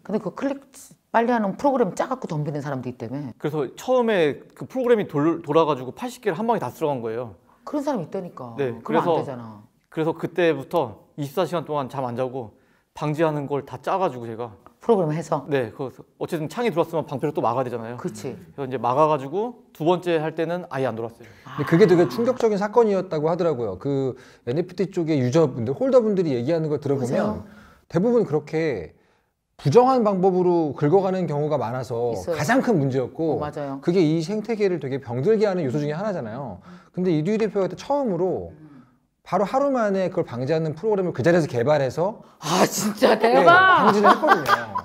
근데 그 클릭 빨리 하는 프로그램 짜갖고 덤비는 사람도 있다며. 그래서 처음에 그 프로그램이 돌아가지고 80개를 한 방에 다 들어간 거예요. 그런 사람이 있다니까. 네, 그럼 안 그래서- 되잖아. 그래서 그때부터 24시간 동안 잠 안 자고 방지하는 걸 다 짜가지고 제가 프로그램 해서. 네, 그래서 어쨌든 창이 들어왔으면 방패를 또 막아야 되잖아요. 그렇지. 그래서 이제 막아가지고 두 번째 할 때는 아예 안 들어왔어요. 근데 그게 되게 충격적인 사건이었다고 하더라고요. 그 NFT 쪽의 유저분들, 홀더분들이 얘기하는 걸 들어보면 맞아요. 대부분 그렇게 부정한 방법으로 긁어가는 경우가 많아서 있어요. 가장 큰 문제였고 맞아요. 그게 이 생태계를 되게 병들게 하는 요소 중에 하나잖아요. 근데 이두희 대표가 그때 처음으로 바로 하루 만에 그걸 방지하는 프로그램을 그 자리에서 개발해서 아 진짜 네, 대박. 방지를 했거든요.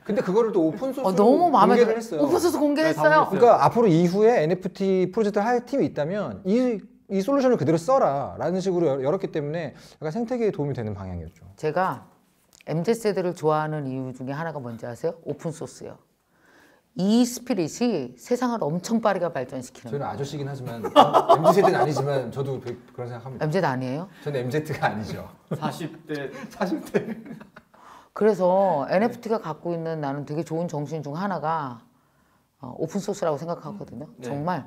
근데 그거를 또 오픈소스로 너무 마음에 공개를 들어. 했어요. 오픈소스 네, 다 공개했어요. 공개했어요. 그러니까 앞으로 이후에 NFT 프로젝트를 할 팀이 있다면 이 솔루션을 그대로 써라 라는 식으로 열었기 때문에 약간 생태계에 도움이 되는 방향이었죠. 제가 MZ세대를 좋아하는 이유 중에 하나가 뭔지 아세요? 오픈소스요. 이 스피릿이 세상을 엄청 빠르게 발전시키는 저희는 거예요. 아저씨긴 하지만 MZ세대는 아니지만 저도 그런 생각합니다. MZ 아니에요? 저는 MZ가 아니죠. 40대 40대. 그래서 NFT가 갖고 있는 나는 되게 좋은 정신 중 하나가 오픈소스라고 생각하거든요. 네. 정말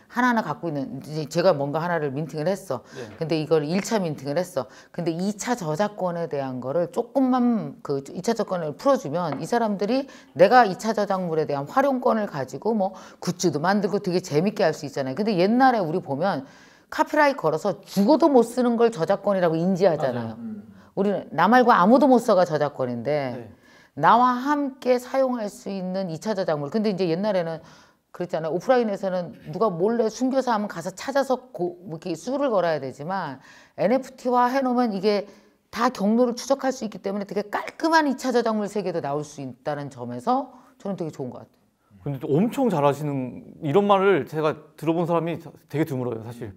하나하나 갖고 있는 이제 제가 뭔가 하나를 민팅을 했어. 네. 근데 이걸 1차 민팅을 했어. 근데 2차 저작권에 대한 거를 조금만 그 2차 저작권을 풀어주면 이 사람들이 내가 2차 저작물에 대한 활용권을 가지고 뭐 굿즈도 만들고 되게 재밌게 할 수 있잖아요. 근데 옛날에 우리 보면 카피라이트 걸어서 죽어도 못 쓰는 걸 저작권이라고 인지하잖아요. 우리는 나 말고 아무도 못 써가 저작권인데 네. 나와 함께 사용할 수 있는 2차 저작물. 근데 이제 옛날에는 그랬잖아요. 오프라인에서는 누가 몰래 숨겨서 하면 가서 찾아서 뭐 이렇게 수를 걸어야 되지만 NFT화 해놓으면 이게 다 경로를 추적할 수 있기 때문에 되게 깔끔한 2차 저작물 세계도 나올 수 있다는 점에서 저는 되게 좋은 것 같아요. 근데 또 엄청 잘하시는 이런 말을 제가 들어본 사람이 되게 드물어요, 사실.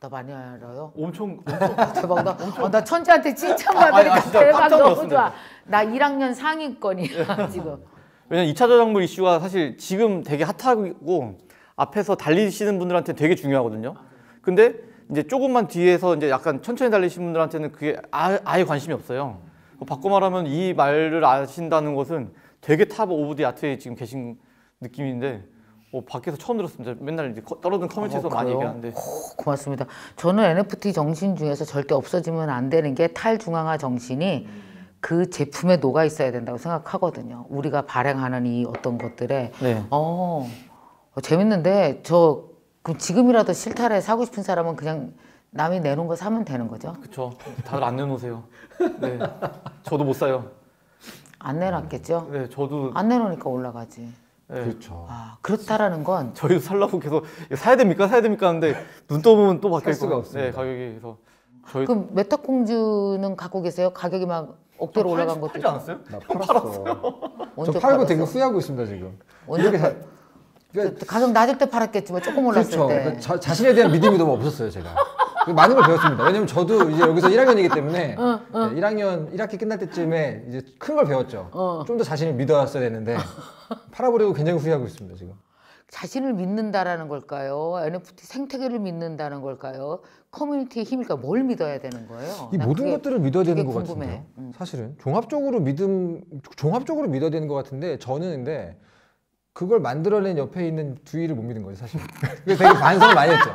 나 많이 알아요. 엄청 대박. 나 천재한테 칭찬받으니까 아니, 진짜 대박 깜짝 너무 놀랐습니다. 좋아. 나 1학년 상위권이야 지금. 왜냐면 2차 저작물 이슈가 사실 지금 되게 핫하고 앞에서 달리시는 분들한테 되게 중요하거든요. 근데 이제 조금만 뒤에서 이제 약간 천천히 달리시는 분들한테는 그게 아예 관심이 없어요. 바꿔 말하면 이 말을 아신다는 것은 되게 탑 오브 디 아트에 지금 계신 느낌인데 밖에서 처음 들었습니다. 맨날 이제 떨어진 커뮤니티에서 많이 그래요? 얘기하는데 고맙습니다. 저는 NFT 정신 중에서 절대 없어지면 안 되는 게 탈중앙화 정신이 그 제품에 녹아 있어야 된다고 생각하거든요. 우리가 발행하는 이 어떤 것들에 네. 재밌는데 그럼 지금이라도 실타래 사고 싶은 사람은 그냥 남이 내놓은 거 사면 되는 거죠? 그쵸. 다들 안 내놓으세요. 네. 저도 못 사요. 안 내놨겠죠? 네, 저도 안 내놓으니까 올라가지. 네. 그렇죠. 아, 그렇다라는 건 저희도 살라고 계속 이거 사야 됩니까? 사야 됩니까? 하는데 눈 떠보면 또 바뀔 살 수가 거예요. 없습니다. 네, 가격이 그래서 저희 그럼 메타공주는 갖고 계세요? 가격이 막 억대로 올라간 것도 팔지 않았어요? 나 팔았어. 언제 저 팔고 팔았어? 되게 후회하고 있습니다 지금. 언제 이렇게 팔- 가격 낮을 때 팔았겠지만 조금 올랐을 그렇죠. 때. 자신에 대한 믿음이 너무 없었어요 제가. 많은 걸 배웠습니다. 왜냐면 저도 이제 여기서 1학년이기 때문에 1학년 1학기 끝날 때쯤에 이제 큰 걸 배웠죠. 좀 더 자신을 믿어왔어야 되는데 팔아버리고 굉장히 후회하고 있습니다 지금. 자신을 믿는다라는 걸까요? NFT 생태계를 믿는다는 걸까요? 커뮤니티의 힘일까요? 뭘 믿어야 되는 거예요? 이 난 모든 그게 것들을 믿어야 되는 되게 것 궁금해. 같은데요. 사실은 종합적으로 믿어야 되는 것 같은데 저는 근데 그걸 만들어낸 옆에 있는 주위를 못 믿은 거예요 사실. 그래서 되게 반성을 많이 했죠.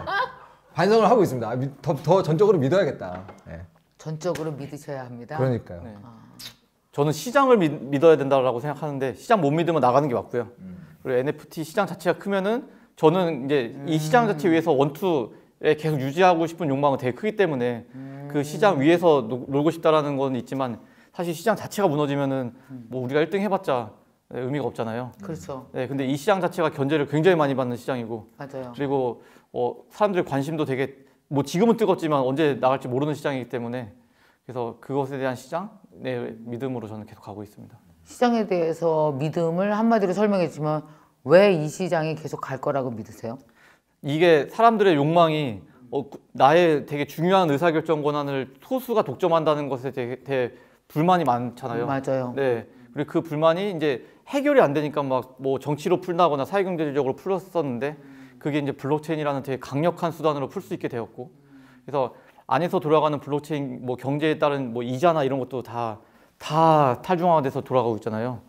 반성을 하고 있습니다. 아, 더 전적으로 믿어야겠다. 네. 전적으로 믿으셔야 합니다. 그러니까요. 네. 저는 시장을 믿어야 된다고 생각하는데 시장 못 믿으면 나가는 게 맞고요. 그리고 NFT 시장 자체가 크면은 저는 이제 이 시장 자체 위에서 원투에 계속 유지하고 싶은 욕망은 되게 크기 때문에 그 시장 위에서 놀고 싶다라는 건 있지만 사실 시장 자체가 무너지면은 뭐 우리가 1등 해봤자 의미가 없잖아요. 그렇죠. 네, 근데 이 시장 자체가 견제를 굉장히 많이 받는 시장이고 맞아요. 그리고 사람들의 관심도 되게 뭐 지금은 뜨겁지만 언제 나갈지 모르는 시장이기 때문에 그래서 그것에 대한 시장의 믿음으로 저는 계속 가고 있습니다. 시장에 대해서 믿음을 한마디로 설명했지만 왜 이 시장이 계속 갈 거라고 믿으세요? 이게 사람들의 욕망이 나의 되게 중요한 의사결정 권한을 소수가 독점한다는 것에 되게 불만이 많잖아요. 맞아요. 네. 그리고 그 불만이 이제 해결이 안 되니까 막 뭐 정치로 풀다거나 사회경제적으로 풀었었는데 그게 이제 블록체인이라는 되게 강력한 수단으로 풀 수 있게 되었고 그래서 안에서 돌아가는 블록체인 뭐 경제에 따른 뭐 이자나 이런 것도 다 탈중앙화돼서 돌아가고 있잖아요.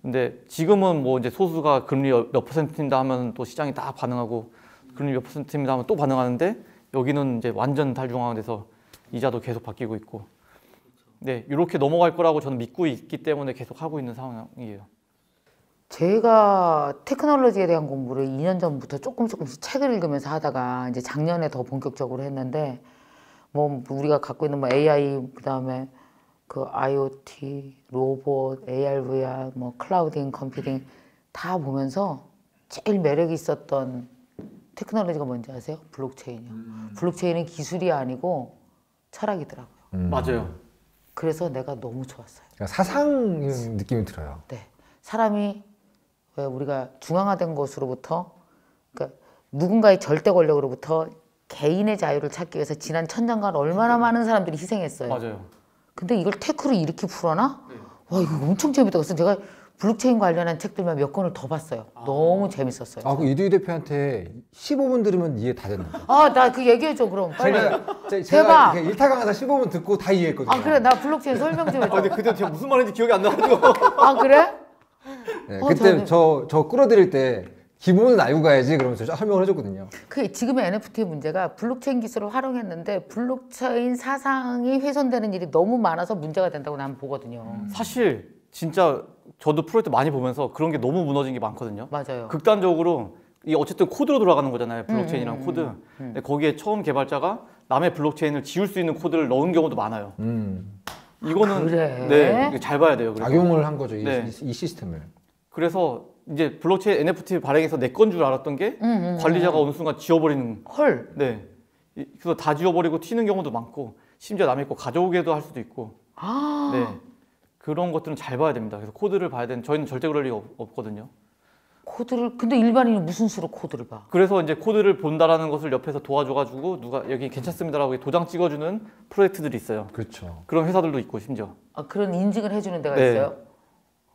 근데 지금은 뭐 이제 소수가 금리 몇 퍼센트입니다 하면 또 시장이 다 반응하고 금리 몇 퍼센트입니다 하면 또 반응하는데 여기는 이제 완전 탈중앙화돼서 이자도 계속 바뀌고 있고 네 이렇게 넘어갈 거라고 저는 믿고 있기 때문에 계속 하고 있는 상황이에요. 제가 테크놀로지에 대한 공부를 2년 전부터 조금씩 책을 읽으면서 하다가 이제 작년에 더 본격적으로 했는데 뭐 우리가 갖고 있는 뭐 AI 그다음에 그 IoT, 로봇, AR, VR, 뭐 클라우딩, 컴퓨팅 다 보면서 제일 매력이 있었던 테크놀로지가 뭔지 아세요? 블록체인이요. 블록체인은 기술이 아니고 철학이더라고요. 맞아요. 그래서 내가 너무 좋았어요. 그러니까 사상 느낌이 들어요. 네, 사람이 왜 우리가 중앙화된 것으로부터 그러니까 누군가의 절대 권력으로부터 개인의 자유를 찾기 위해서 지난 천년간 얼마나 많은 사람들이 희생했어요. 맞아요. 근데 이걸 테크로 이렇게 풀어나? 와 이거 엄청 재밌다. 그래서 제가 블록체인 관련한 책들만 몇 권을 더 봤어요. 너무 재밌었어요. 아, 그 이두희 대표한테 15분 들으면 이해 다 된다. 아, 나 그 얘기해줘 그럼 빨리. 제가 그냥 일타 강사 15분 듣고 다 이해했거든요. 아 그래 나 블록체인 설명 좀 해줘. 근데 그때 제가 무슨 말인지 기억이 안 나가지고 아 그래? 네, 그때 저 끌어들일 때 기본은 알고 가야지 그러면서 쫙 설명을 해줬거든요. 그 지금의 NFT 문제가 블록체인 기술을 활용했는데 블록체인 사상이 훼손되는 일이 너무 많아서 문제가 된다고 나는 보거든요. 사실 진짜 저도 프로젝트 많이 보면서 그런 게 너무 무너진 게 많거든요. 맞아요. 극단적으로 이 어쨌든 코드로 돌아가는 거잖아요. 블록체인이랑 코드. 근데 거기에 처음 개발자가 남의 블록체인을 지울 수 있는 코드를 넣은 경우도 많아요. 이거는 그래? 네, 이거 잘 봐야 돼요. 그래서. 악용을 한 거죠 네. 이 시스템을. 그래서 이제 블록체인 NFT 발행해서 내 건 줄 알았던 게 관리자가 어느 순간 지워버리는. 헐. 네. 그래서 다 지워버리고 튀는 경우도 많고 심지어 남의 거 가져오게도 할 수도 있고. 아. 네. 그런 것들은 잘 봐야 됩니다. 그래서 코드를 봐야 되는 저희는 절대 그럴 리가 없거든요. 코드를 근데 일반인은 무슨 수로 코드를 봐? 그래서 이제 코드를 본다라는 것을 옆에서 도와줘가지고 누가 여기 괜찮습니다라고 도장 찍어주는 프로젝트들이 있어요. 그렇죠. 그런 회사들도 있고 심지어 아, 그런 인증을 해주는 데가 네. 있어요?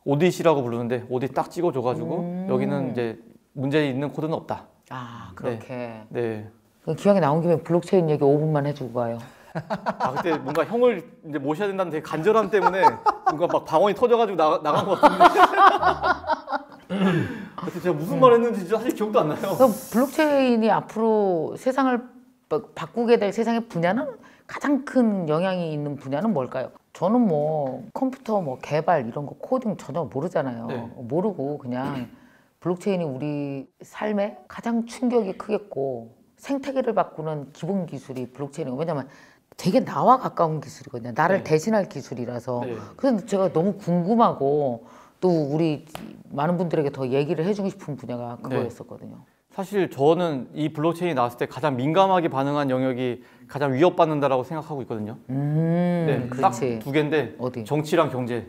오디시라고 부르는데 오디 딱 찍어줘가지고 여기는 이제 문제 있는 코드는 없다. 아 그렇게. 네. 그 기왕에 나온 김에 블록체인 얘기 5분만 해주고 가요. 아 그때 뭔가 형을 이제 모셔야 된다는 되게 간절함 때문에 뭔가 막 방언이 터져가지고 나간 것 같은데. 그때 제가 무슨 말 했는지 진짜 사실 기억도 안 나요. 그럼 블록체인이 앞으로 세상을 바꾸게 될 세상의 분야는 가장 큰 영향이 있는 분야는 뭘까요? 저는 뭐 컴퓨터 뭐 개발 이런 거 코딩 전혀 모르잖아요. 네. 모르고 그냥 블록체인이 우리 삶에 가장 충격이 크겠고 생태계를 바꾸는 기본 기술이 블록체인이고 왜냐면 되게 나와 가까운 기술이거든요. 나를 네. 대신할 기술이라서. 네. 그래서 제가 너무 궁금하고 또 우리 많은 분들에게 더 얘기를 해주고 싶은 분야가 그거였었거든요. 사실 저는 이 블록체인이 나왔을 때 가장 민감하게 반응한 영역이 가장 위협받는다라고 생각하고 있거든요. 네, 딱 그렇지. 두 개인데 어디? 정치랑 경제.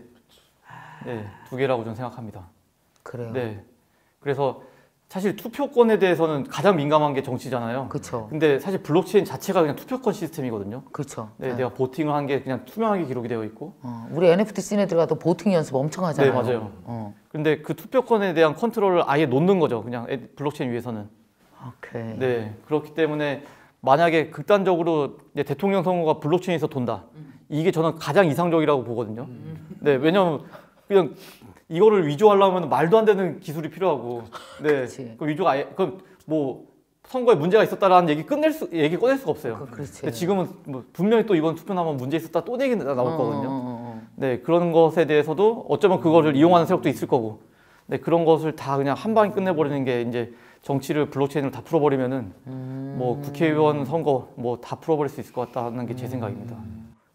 네, 두 개라고 저는 생각합니다. 그래요. 네. 그래서 사실 투표권에 대해서는 가장 민감한 게 정치잖아요. 그렇죠. 근데 사실 블록체인 자체가 그냥 투표권 시스템이거든요. 그렇죠. 네, 내가 보팅을 한 게 그냥 투명하게 기록이 되어 있고. 우리 NFT 씬에 들어가도 보팅 연습 엄청 하잖아요. 네, 맞아요. 근데 그 투표권에 대한 컨트롤을 아예 놓는 거죠. 그냥 블록체인 위에서는. 오케이. 네, 그렇기 때문에 만약에 극단적으로 이제 대통령 선거가 블록체인에서 돈다. 이게 저는 가장 이상적이라고 보거든요. 네, 왜냐면 그냥 이거를 위조하려면 말도 안 되는 기술이 필요하고, 네, 그치. 그 위조가 아예 그럼 뭐 선거에 문제가 있었다라는 얘기 얘기 꺼낼 수가 없어요. 그렇지. 근데 지금은 뭐 분명히 또 이번 투표나면 문제 있었다 또 얘기 나올 거거든요. 어. 네, 그런 것에 대해서도 어쩌면 그거를 이용하는 세력도 있을 거고, 네, 그런 것을 다 그냥 한 방에 끝내버리는 게 이제 정치를 블록체인으로 다 풀어버리면은 뭐 국회의원 선거 뭐 다 풀어버릴 수 있을 것 같다는 게 제 생각입니다.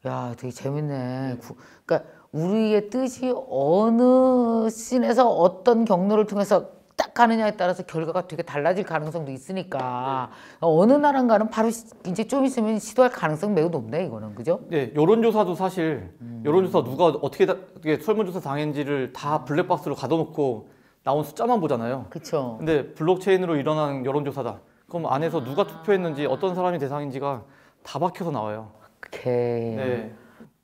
야, 되게 재밌네. 그러니까 우리의 뜻이 어느 씬에서 어떤 경로를 통해서 딱 가느냐에 따라서 결과가 되게 달라질 가능성도 있으니까 어느 나라인가는 바로 이제 좀 있으면 시도할 가능성 매우 높네 이거는 그죠? 네, 여론조사도 사실 여론조사 누가 어떻게 설문조사 당했는지를 다 블랙박스로 가둬놓고 나온 숫자만 보잖아요. 그렇죠. 근데 블록체인으로 일어난 여론조사다. 그럼 안에서 누가 투표했는지 어떤 사람이 대상인지가 다 박혀서 나와요. 오케이. 네.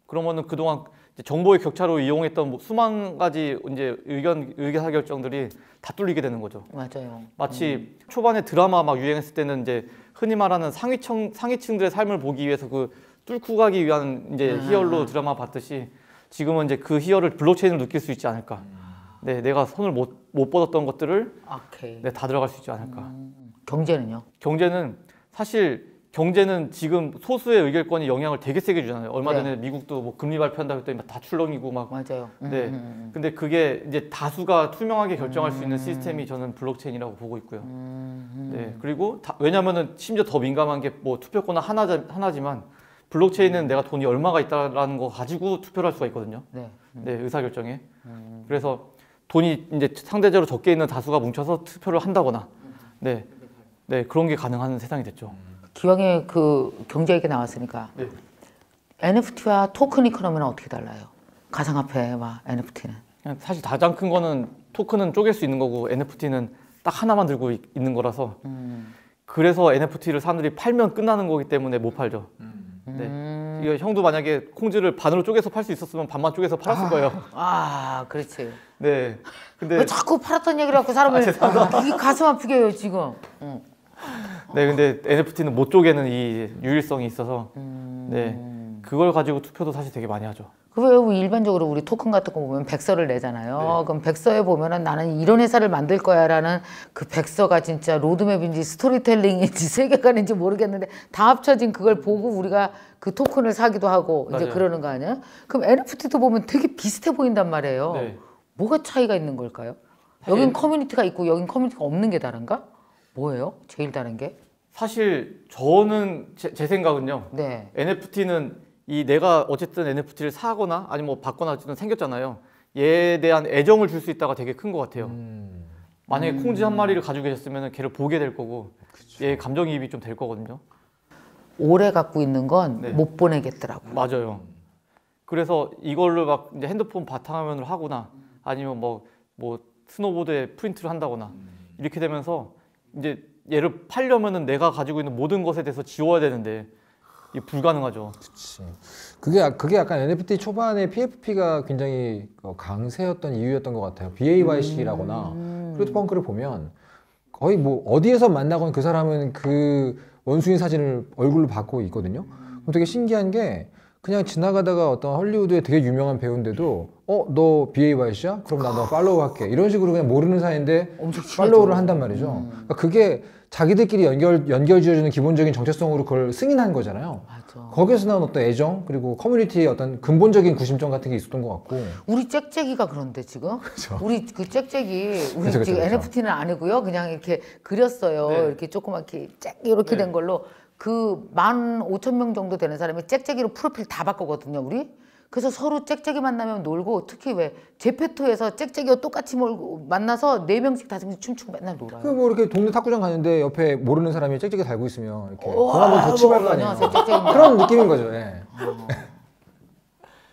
그러면은 그동안 이제 정보의 격차로 이용했던 뭐 수만 가지 이제 의사결정들이 다 뚫리게 되는 거죠. 맞아요. 마치 초반에 드라마 막 유행했을 때는 이제 흔히 말하는 상위층들의 삶을 보기 위해서 그 뚫고 가기 위한 이제 희열로 드라마 봤듯이 지금은 이제 그 희열을 블록체인으로 느낄 수 있지 않을까. 네, 내가 손을 못 뻗었던 것들을 오케이. 네, 다 들어갈 수 있지 않을까. 경제는요? 경제는 사실 경제는 지금 소수의 의결권이 영향을 되게 세게 주잖아요. 얼마 네. 전에 미국도 뭐 금리 발표한다고 했더니 다 출렁이고 막. 맞아요. 네. 근데 그게 이제 다수가 투명하게 결정할 수 있는 시스템이 저는 블록체인이라고 보고 있고요. 네. 그리고 왜냐면은 심지어 더 민감한 게 뭐 투표권 하나지만 블록체인은 내가 돈이 얼마가 있다라는 거 가지고 투표를 할 수가 있거든요. 네. 네, 의사결정에. 그래서 돈이 이제 상대적으로 적게 있는 다수가 뭉쳐서 투표를 한다거나. 네. 네, 그런 게 가능한 세상이 됐죠. 기왕에 그 경제 얘기 나왔으니까 네. NFT와 토큰 이코노미는 어떻게 달라요? 가상화폐와 NFT는? 그냥 사실 가장 큰 거는 토큰은 쪼갤 수 있는 거고 NFT는 딱 하나만 들고 있는 거라서 그래서 NFT를 사람들이 팔면 끝나는 거기 때문에 못 팔죠. 네. 이거 형도 만약에 콩쥐를 반으로 쪼개서 팔 수 있었으면 반만 쪼개서 팔았을 거예요. 아, 그렇지. 네. 근데 왜 자꾸 팔았던 얘기를 하고 사람을 이 가슴 아프게 해요 지금. 네, 근데 NFT는 못 쪼개는 이 유일성이 있어서 네. 그걸 가지고 투표도 사실 되게 많이 하죠. 왜 일반적으로 우리 토큰 같은 거 보면 백서를 내잖아요. 네. 그럼 백서에 보면은 나는 이런 회사를 만들 거야라는 그 백서가 진짜 로드맵인지 스토리텔링인지 세계관인지 모르겠는데 다 합쳐진 그걸 보고 우리가 그 토큰을 사기도 하고 이제 맞아요. 그러는 거 아니에요? 그럼 NFT도 보면 되게 비슷해 보인단 말이에요. 네. 뭐가 차이가 있는 걸까요? 여긴 커뮤니티가 있고 여긴 커뮤니티가 없는 게 다른가? 뭐예요? 제일 다른 게? 사실 저는 제 생각은요. 네. NFT는 이 내가 어쨌든 NFT를 사거나 아니면 뭐 받거나 어쨌든 생겼잖아요. 얘에 대한 애정을 줄 수 있다가 되게 큰 것 같아요. 만약에 콩쥐 한 마리를 가지고 계셨으면 걔를 보게 될 거고 얘 감정이입이 좀 될 거거든요. 오래 갖고 있는 건 네. 못 보내겠더라고. 맞아요. 그래서 이걸로 막 이제 핸드폰 바탕화면을 하거나 아니면 뭐 스노보드에 프린트를 한다거나 이렇게 되면서 이제 얘를 팔려면은 내가 가지고 있는 모든 것에 대해서 지워야 되는데 이게 불가능하죠. 그치. 그게 약간 NFT 초반에 PFP가 굉장히 강세였던 이유였던 것 같아요. BAYC라거나 크루트펑크를 보면 거의 뭐 어디에서 만나건 그 사람은 그 원숭이 사진을 얼굴로 받고 있거든요. 그럼 되게 신기한 게 그냥 지나가다가 어떤 헐리우드의 되게 유명한 배우인데도 너 BAYC야? 그럼 나 너 팔로우 할게. 이런 식으로 그냥 모르는 사이인데 엄청 친하죠. 팔로우를 한단 말이죠. 그러니까 그게 자기들끼리 연결 지어주는 기본적인 정체성으로 그걸 승인한 거잖아요. 맞아. 거기에서 나온 어떤 애정 그리고 커뮤니티의 어떤 근본적인 구심점 같은 게 있었던 것 같고. 우리 짹짹이가 그런데 지금 우리 그 짹짹이 우리 그쵸, 지금 그쵸. NFT는 아니고요. 그냥 이렇게 그렸어요. 네. 이렇게 조그맣게 짹 이렇게 네. 된 걸로 그 15,000명 정도 되는 사람이 짹짹이로 프로필 다 바꾸거든요. 우리. 그래서 서로 짹짹이 만나면 놀고 특히 왜 제페토에서 짹짹이와 똑같이 몰고 만나서 4명씩 5명씩 춤추고 맨날 놀아요. 그 뭐 이렇게 동네 탁구장 가는데 옆에 모르는 사람이 짹짹이 달고 있으면 이렇게 공 한번 더 치고 할 거 아니에요. 안녕하세요, 짹짹입니다. 그런 느낌인 거죠. 예.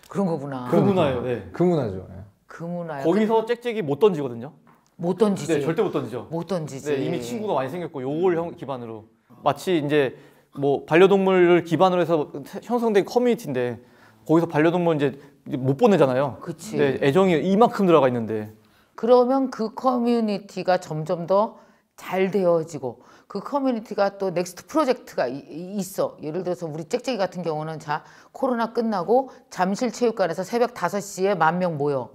그런 거구나. 그 문화예요. 네. 그 문화죠. 예. 그 문화요. 거기서 짹짹이 못 던지거든요. 못 던지지. 네, 절대 못 던지죠. 못 던지지. 네, 이미 친구가 많이 생겼고 요걸 기반으로 마치 이제 뭐 반려동물을 기반으로 해서 형성된 커뮤니티인데 거기서 반려동물 이제 못 보내잖아요. 그치. 네, 애정이 이만큼 들어가 있는데 그러면 그 커뮤니티가 점점 더 잘 되어지고 그 커뮤니티가 또 넥스트 프로젝트가 있어. 예를 들어서 우리 짹짹이 같은 경우는 자 코로나 끝나고 잠실체육관에서 새벽 5시에 10,000명 모여.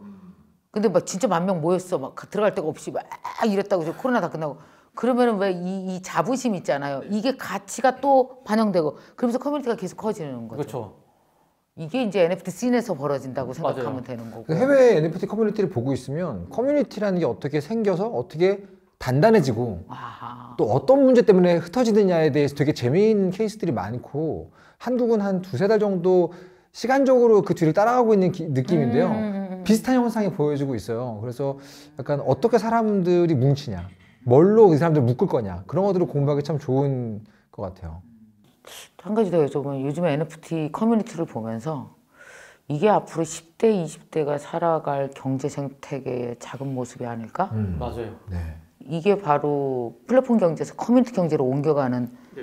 근데 막 진짜 10,000명 모였어. 막 들어갈 데가 없이 막 이랬다고 이제 코로나 다 끝나고. 그러면은 왜 이 자부심 있잖아요. 이게 가치가 또 반영되고 그러면서 커뮤니티가 계속 커지는 거죠. 그렇죠. 이게 이제 NFT 씬에서 벌어진다고 생각하면 맞아요. 되는 거고. 그 해외 NFT 커뮤니티를 보고 있으면 커뮤니티라는 게 어떻게 생겨서 어떻게 단단해지고 아하. 또 어떤 문제 때문에 흩어지느냐에 대해서 되게 재미있는 케이스들이 많고 한국은 한 2-3달 정도 시간적으로 그 뒤를 따라가고 있는 느낌인데요. 비슷한 현상이 보여지고 있어요. 그래서 약간 어떻게 사람들이 뭉치냐, 뭘로 그 사람들 묶을 거냐 그런 것들을 공부하기 참 좋은 것 같아요. 한 가지 더 여쭤보면 요즘에 NFT 커뮤니티를 보면서 이게 앞으로 10대, 20대가 살아갈 경제 생태계의 작은 모습이 아닐까? 맞아요. 네. 이게 바로 플랫폼 경제에서 커뮤니티 경제로 옮겨가는 네.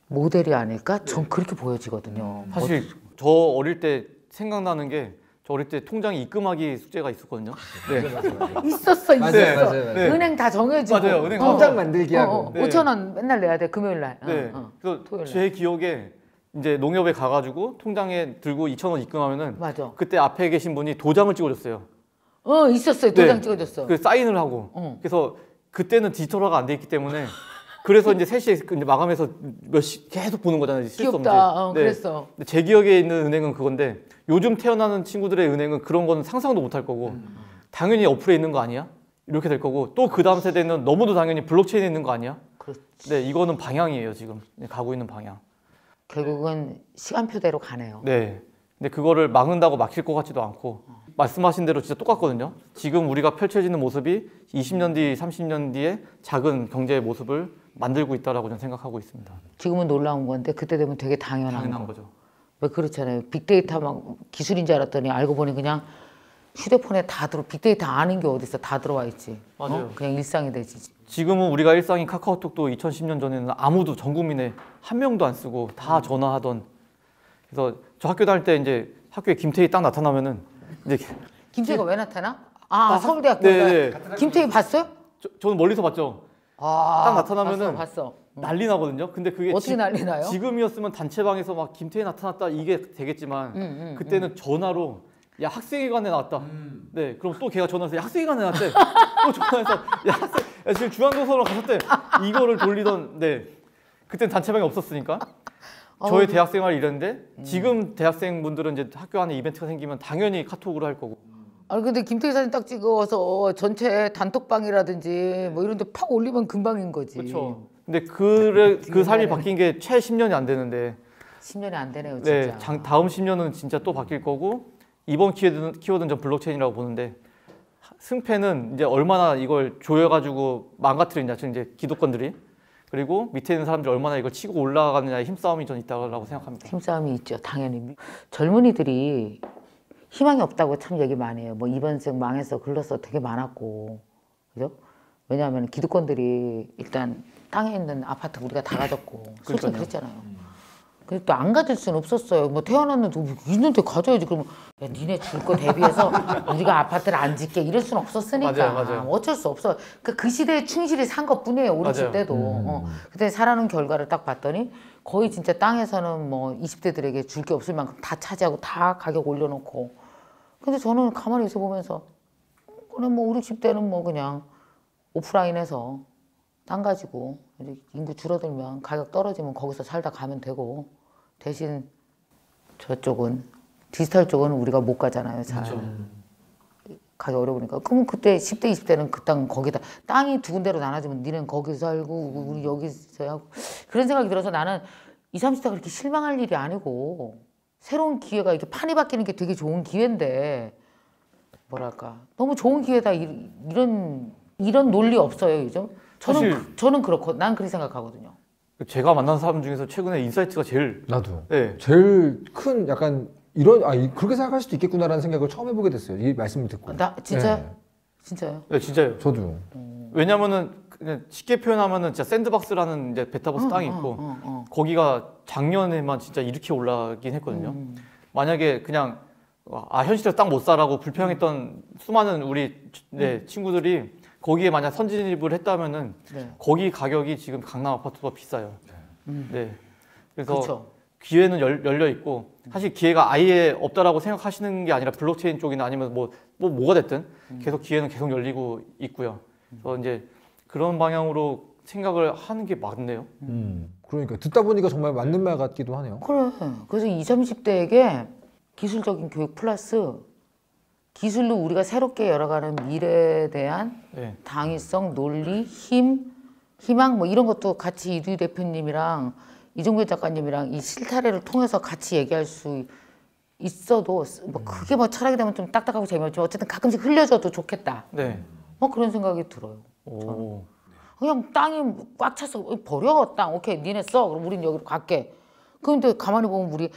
모델이 아닐까? 전 그렇게 보여지거든요. 사실 저 어릴 때 생각나는 게 저 어릴 때 통장에 입금하기 숙제가 있었거든요. 네. 있었어. 맞아요. 네. 은행 다 정해지고. 맞아요. 은행 통장 만들기 하고. 네. 5,000원 맨날 내야 돼. 금요일 날. 네. 그래서 토요일 날. 제 기억에 이제 농협에 가가지고 통장에 들고 2,000원 입금하면은 맞아. 그때 앞에 계신 분이 도장을 찍어줬어요. 있었어요. 도장 네. 찍어줬어. 그 사인을 하고. 그래서 그때는 디지털화가 안 돼 있기 때문에 그래서 이제 3시에 이제 마감해서 몇 시 계속 보는 거잖아요. 실수 없이. 귀엽다. 네. 그랬어. 근데 제 기억에 있는 은행은 그건데 요즘 태어나는 친구들의 은행은 그런 거는 상상도 못 할 거고 당연히 어플에 있는 거 아니야? 이렇게 될 거고 또 그 다음 세대는 너무도 당연히 블록체인에 있는 거 아니야? 그렇지. 네, 이거는 방향이에요 지금 가고 있는 방향. 결국은 시간표대로 가네요. 네. 근데 그거를 막는다고 막힐 것 같지도 않고 말씀하신 대로 진짜 똑같거든요. 지금 우리가 펼쳐지는 모습이 20년 뒤, 30년 뒤에 작은 경제의 모습을 만들고 있다라고 저는 생각하고 있습니다. 지금은 놀라운 건데 그때 되면 되게 당연한 거. 거죠. 왜 그렇잖아요. 빅데이터 막 기술인 줄 알았더니 알고 보니 그냥 휴대폰에 다 빅데이터 아는 게 어딨어. 다 들어와 있지. 맞아요. 그냥 일상이 되지. 지금은 우리가 일상인 카카오톡도 2010년 전에는 아무도 전 국민의 한 명도 안 쓰고 다 전화하던. 그래서 저 학교 다닐 때 이제 학교에 김태희 딱 나타나면은 이제 김태희가 왜 나타나? 서울대학교. 네. 김태희 봤어요? 저는 멀리서 봤죠. 딱 나타나면은 봤어. 난리 나거든요. 근데 그게 어떻게 난리 나요? 지금이었으면 단체방에서 막 김태희 나타났다 이게 되겠지만 그때는 전화로 야 학생회관에 나왔다. 네, 그럼 또 걔가 전화해서 야 학생회관에 나왔대. 또 전화해서 야 지금 중앙도서로 가셨대. 이거를 돌리던. 네, 그때는 단체방이 없었으니까. 저의 대학생활 이랬는데 지금 대학생분들은 이제 학교 안에 이벤트가 생기면 당연히 카톡으로 할 거고. 아니 근데 김태희 사진 딱 찍어서 전체 단톡방이라든지 뭐 이런 데 팍 올리면 금방인 거지. 그렇죠. 근데 그 삶이 바뀐 게 채 10년이 안 되는데 10년이 안 되네요, 네, 진짜. 다음 10년은 진짜 또 바뀔 거고 이번 키워드는 전 블록체인이라고 보는데 승패는 이제 얼마나 이걸 조여가지고 망가뜨리냐, 즉 이제 기득권들이 그리고 밑에 있는 사람들이 얼마나 이걸 치고 올라가느냐의 힘싸움이 전 있다고 생각합니다. 힘싸움이 있죠, 당연히. 젊은이들이 희망이 없다고 참 얘기 많이 해요. 뭐 이번 생 망했어, 글렀어 되게 많았고, 그죠? 왜냐하면 기득권들이 일단 땅에 있는 아파트 우리가 다 가졌고, 솔직히 그랬잖아요. 근데 또 안 가질 수는 없었어요. 뭐 태어났는데 있는데 가져야지. 그러면 야, 니네 줄 거 대비해서 우리가 아파트를 안 짓게 이럴 수는 없었으니까. 맞아요. 어쩔 수 없어. 그 시대에 충실히 산 것뿐이에요. 우리 집 때도. 그때 살아는 결과를 딱 봤더니 거의 진짜 땅에서는 뭐 20대들에게 줄 게 없을 만큼 다 차지하고 다 가격 올려놓고. 근데 저는 가만히 있어 보면서 그냥 뭐 우리 집 때는 뭐 그냥 오프라인에서 땅 가지고 인구 줄어들면 가격 떨어지면 거기서 살다 가면 되고 대신 저쪽은 디지털 쪽은 우리가 못 가잖아요. 잘 가기 어려우니까. 그럼 그때 10대 20대는 그 땅 거기다 땅이 두 군데로 나눠지면 니는 거기서 살고 우리 여기서 하고 그런 생각이 들어서 나는 20, 30대가 그렇게 실망할 일이 아니고 새로운 기회가 이렇게 판이 바뀌는 게 되게 좋은 기회인데 뭐랄까 너무 좋은 기회다 이런 논리 없어요 요즘. 저는 그렇고 난 그렇게 생각하거든요. 제가 만난 사람 중에서 최근에 인사이트가 제일 나도 네. 제일 큰 약간 그렇게 생각할 수도 있겠구나라는 생각을 처음 해보게 됐어요. 이 말씀을 듣고. 나 진짜 네. 진짜요? 네, 진짜요. 저도. 왜냐면은 그냥 쉽게 표현하면은 진짜 샌드박스라는 이제 베타버스 땅이 있고 거기가 작년에만 진짜 이렇게 올라가긴 했거든요. 만약에 그냥 현실에서 땅 못 사라고 불평했던 수많은 우리 친구들이 거기에 만약 선진입을 했다면은 네. 거기 가격이 지금 강남 아파트보다 비싸요. 네. 그래서 그렇죠. 기회는 열려 있고 사실 기회가 아예 없다라고 생각하시는 게 아니라 블록체인 쪽이나 아니면 뭐가 됐든 계속 기회는 계속 열리고 있고요. 그래서 이제 그런 방향으로 생각을 하는 게 맞네요. 그러니까 듣다 보니까 정말 맞는 말 같기도 하네요. 그래. 그래서 20, 30대에게 기술적인 교육 플러스 기술로 우리가 새롭게 열어가는 미래에 대한 네. 당위성, 논리, 희망 뭐 이런 것도 같이 이두희 대표님이랑 이종배 작가님이랑 이 실타래를 통해서 같이 얘기할 수 있어도 뭐 그게 뭐 철학이 되면 좀 딱딱하고 재미없지만 어쨌든 가끔씩 흘려줘도 좋겠다. 네. 뭐 그런 생각이 들어요. 오. 그냥 땅이 꽉 찼어. 버려 땅. 오케이 니네 써. 그럼 우린 여기로 갈게. 그런데 가만히 보면 우리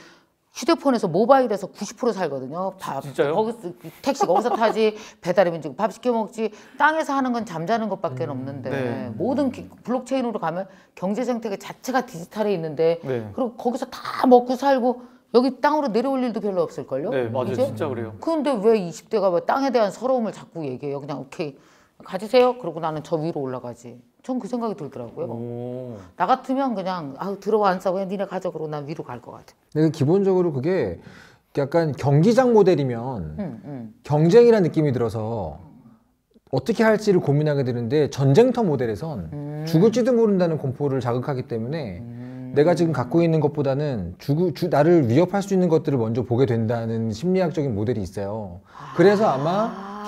휴대폰에서 모바일에서 90% 살거든요. 진짜요? 거기서 택시 거기서 타지 배달이면 지금 밥 시켜 먹지. 땅에서 하는 건 잠자는 것밖에 없는데 네. 모든 블록체인으로 가면 경제 생태계 자체가 디지털에 있는데 네. 그리고 거기서 다 먹고 살고 여기 땅으로 내려올 일도 별로 없을걸요? 네, 맞아요. 이제? 진짜 그래요. 그런데 왜 20대가 왜 땅에 대한 서러움을 자꾸 얘기해요? 그냥 오케이 가지세요. 그러고 나는 저 위로 올라가지. 전 그 생각이 들더라고요. 오. 나 같으면 그냥 들어와 안 싸고 그냥 니네 가져 그러고 난 위로 갈 것 같아. 근데 기본적으로 그게 약간 경기장 모델이면 경쟁이라는 느낌이 들어서 어떻게 할지를 고민하게 되는데 전쟁터 모델에선 죽을지도 모른다는 공포를 자극하기 때문에 내가 지금 갖고 있는 것보다는 나를 위협할 수 있는 것들을 먼저 보게 된다는 심리학적인 모델이 있어요. 그래서 아마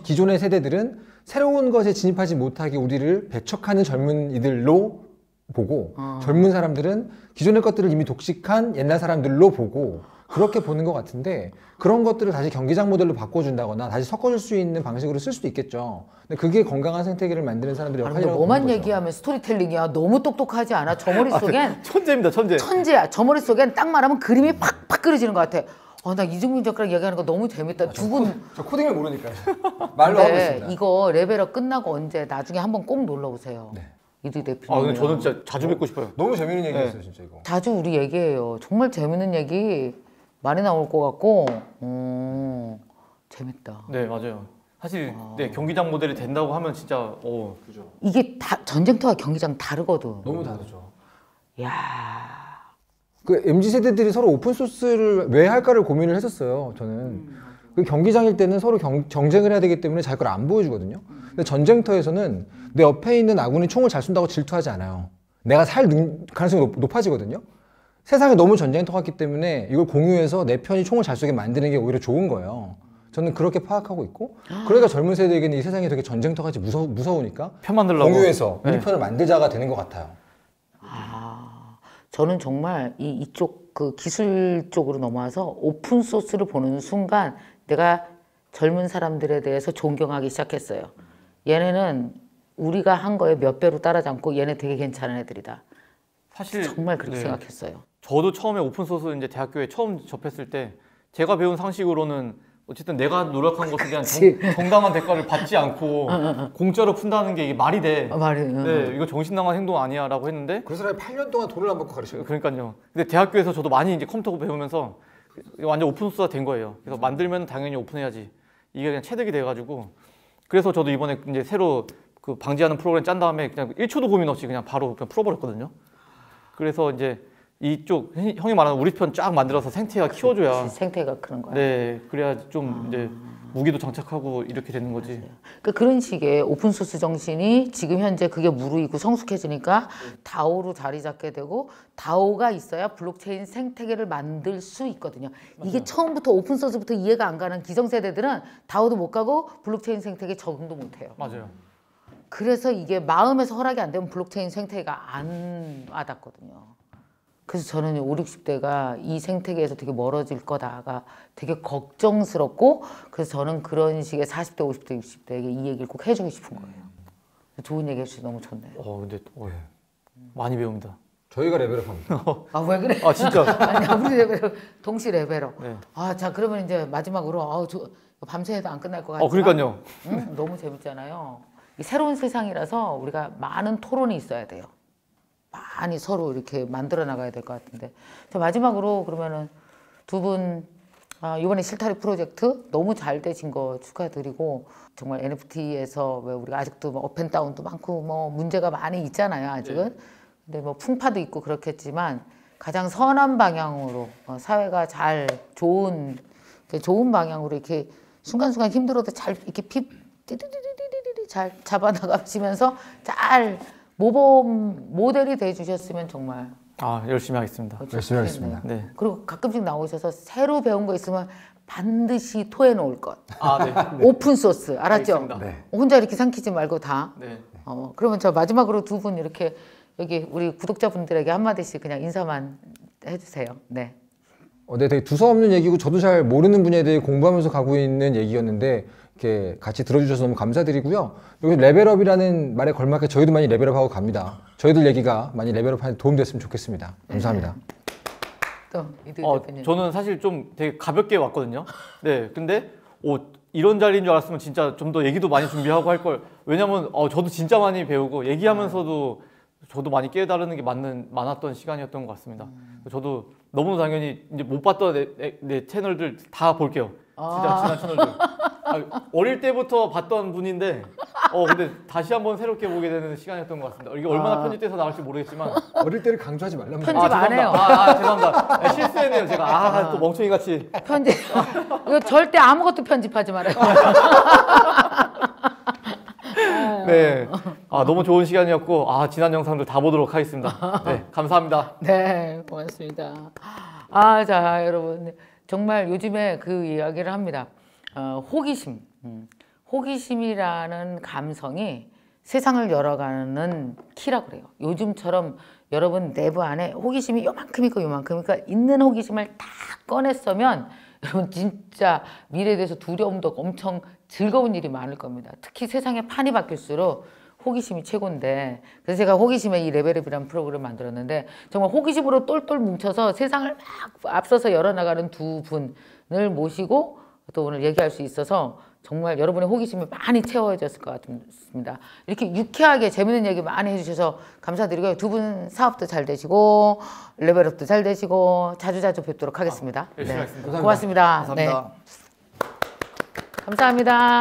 기존의 세대들은 새로운 것에 진입하지 못하게 우리를 배척하는 젊은이들로 보고 젊은 사람들은 기존의 것들을 이미 독식한 옛날 사람들로 보고 그렇게 보는 것 같은데 그런 것들을 다시 경기장 모델로 바꿔준다거나 다시 섞어줄 수 있는 방식으로 쓸 수도 있겠죠. 근데 그게 건강한 생태계를 만드는 사람들의 아니, 역할이라고 뭐만 보는 거죠. 얘기하면 스토리텔링이야. 너무 똑똑하지 않아? 저 머릿속엔 천재입니다, 천재. 천재야. 저 머릿속엔 딱 말하면 그림이 팍팍 그려지는 것 같아. 나 이종민 작가랑 얘기하는 거 너무 재밌다. 두 분. 저 코딩을 모르니까요. 말로 하고 근데 있습니다. 이거 레벨업 끝나고 언제 나중에 한번 꼭 놀러 오세요. 네. 이두희 대표님. 근데 저는 진짜 자주 뵙고 싶어요. 너무 재밌는 얘기였어요, 진짜 이거. 자주 우리 얘기해요. 정말 재밌는 얘기 많이 나올 것 같고. 재밌다. 네, 맞아요. 사실 네, 경기장 모델이 된다고 하면 진짜 그죠. 이게 다 전쟁터와 경기장 다르거든. 너무 다르죠. 야. 그 MZ 세대들이 서로 오픈 소스를 왜 할까를 고민을 했었어요. 저는 그 경기장일 때는 서로 경쟁을 해야 되기 때문에 자기 걸 안 보여주거든요. 근데 전쟁터에서는 내 옆에 있는 아군이 총을 잘 쏜다고 질투하지 않아요. 내가 살 가능성이 높아지거든요. 세상에 너무 전쟁터 같기 때문에 이걸 공유해서 내 편이 총을 잘 쏘게 만드는 게 오히려 좋은 거예요. 저는 그렇게 파악하고 있고 그러니까 젊은 세대에게는 이 세상이 되게 전쟁터같이 무서우니까 편 만들려고 공유해서 우리 네. 편을 만들자가 되는 것 같아요. 저는 정말 이쪽 그 기술 쪽으로 넘어와서 오픈 소스를 보는 순간 내가 젊은 사람들에 대해서 존경하기 시작했어요. 얘네는 우리가 한 거에 몇 배로 따라잡고 얘네 되게 괜찮은 애들이다. 사실 정말 그렇게 네. 생각했어요. 저도 처음에 오픈 소스 이제 대학교에 처음 접했을 때 제가 배운 상식으로는 어쨌든 내가 노력한 것에 대한 정당한 대가를 받지 않고 공짜로 푼다는 게 이게 말이 돼. 말이. 네, 이거 정신 나간 행동 아니야라고 했는데 그 사람이 8년 동안 돈을 안 받고 가르쳐요. 그러니까요. 근데 대학교에서 저도 많이 이제 컴퓨터 배우면서 완전 오픈 소스가 된 거예요. 그래서 만들면 당연히 오픈해야지. 이게 그냥 체득이 돼가지고 그래서 저도 이번에 이제 새로 그 방지하는 프로그램 짠 다음에 그냥 1초도 고민 없이 그냥 바로 그냥 풀어버렸거든요. 그래서 이제 이쪽 형이 말하는 우리 편 쫙 만들어서 생태가 키워줘야 생태가 그런 거야. 네 그래야 좀 이제 무기도 장착하고 이렇게 되는 거지. 그러니까 그런 식의 오픈 소스 정신이 지금 현재 그게 무르익고 성숙해지니까 다오로 자리 잡게 되고 다오가 있어야 블록체인 생태계를 만들 수 있거든요. 이게 처음부터 오픈 소스부터 이해가 안 가는 기성세대들은 다오도 못 가고 블록체인 생태계 적응도 못 해요. 맞아요. 그래서 이게 마음에서 허락이 안 되면 블록체인 생태계가 안 와닿거든요. 그래서 저는 5, 60대가 이 생태계에서 되게 멀어질 거다가 되게 걱정스럽고 그래서 저는 그런 식의 40대, 50대, 60대에게 이 얘기를 꼭 해주고 싶은 거예요. 좋은 얘기 해주셔서 너무 좋네요. 근데 많이 배웁니다. 저희가 레벨업합니다. 아, 왜 그래? 아 진짜. 아니, 우리 레벨업, 동시 레벨업. 네. 아, 자, 그러면 이제 마지막으로, 밤새도 안 끝날 것 같지만. 그러니까요. 너무 재밌잖아요. 이 새로운 세상이라서 우리가 많은 토론이 있어야 돼요. 많이 서로 이렇게 만들어 나가야 될 것 같은데. 자, 마지막으로 그러면은 두 분, 이번에 실타래 프로젝트 너무 잘 되신 거 축하드리고, 정말 NFT에서 왜 우리가 아직도 뭐 업앤다운도 많고 뭐 문제가 많이 있잖아요, 아직은. 네. 근데 뭐 풍파도 있고 그렇겠지만 가장 선한 방향으로 사회가 잘 좋은 방향으로 이렇게 순간순간 힘들어도 잘 이렇게 띠디디디디디디 잘 잡아나가시면서 잘 모범 모델이 돼 주셨으면 정말 열심히 하겠습니다. 열심히 하겠습니다. 네. 그리고 가끔씩 나오셔서 새로 배운 거 있으면 반드시 토해 놓을 것. 네. 오픈 소스 알았죠? 알겠습니다. 네. 혼자 이렇게 삼키지 말고 다. 네. 그러면 저 마지막으로 두 분 이렇게 여기 우리 구독자분들에게 한마디씩 그냥 인사만 해주세요. 네. 네, 되게 두서없는 얘기고 저도 잘 모르는 분야에 대해 공부하면서 가고 있는 얘기였는데 이렇게 같이 들어주셔서 너무 감사드리고요. 여기 레벨업이라는 말에 걸맞게 저희도 많이 레벨업하고 갑니다. 저희들 얘기가 많이 레벨업하는 데 도움됐으면 좋겠습니다. 감사합니다. 또 이들 대표님. 저는 사실 좀 되게 가볍게 왔거든요. 네, 근데 이런 자리인 줄 알았으면 진짜 좀 더 얘기도 많이 준비하고 할 걸. 왜냐면 저도 진짜 많이 배우고 얘기하면서도 저도 많이 깨달는 게 많았던 시간이었던 것 같습니다. 저도 너무 당연히 이제 못 봤던 내 채널들 다 볼게요. 진짜 지난 채널들. 어릴 때부터 봤던 분인데 근데 다시 한번 새롭게 보게 되는 시간이었던 것 같습니다. 이게 얼마나 편집돼서 나올지 모르겠지만 어릴 때를 강조하지 말라면 편집 안 해요. 죄송합니다. 실수했네요. 제가 또 멍청이 같이. 편집 이거 절대 아무것도 편집하지 말아요. 네. 너무 좋은 시간이었고 지난 영상들 다 보도록 하겠습니다. 네, 감사합니다. 네, 고맙습니다. 자, 여러분 정말 요즘에 그 이야기를 합니다. 호기심, 호기심이라는 감성이 세상을 열어가는 키라 그래요. 요즘처럼 여러분 내부 안에 호기심이 요만큼 있고 요만큼 있고 있는 호기심을 다 꺼냈으면 여러분 진짜 미래에 대해서 두려움도 엄청 즐거운 일이 많을 겁니다. 특히 세상의 판이 바뀔수록 호기심이 최고인데 그래서 제가 호기심의 이 레벨업이라는 프로그램을 만들었는데 정말 호기심으로 똘똘 뭉쳐서 세상을 막 앞서서 열어나가는 두 분을 모시고 또 오늘 얘기할 수 있어서 정말 여러분의 호기심이 많이 채워졌을 것 같습니다. 이렇게 유쾌하게 재밌는 얘기 많이 해주셔서 감사드리고요. 두 분 사업도 잘 되시고 레벨업도 잘 되시고 자주자주 뵙도록 하겠습니다. 열심히 하겠습니다. 고맙습니다. 감사합니다. 네. 감사합니다.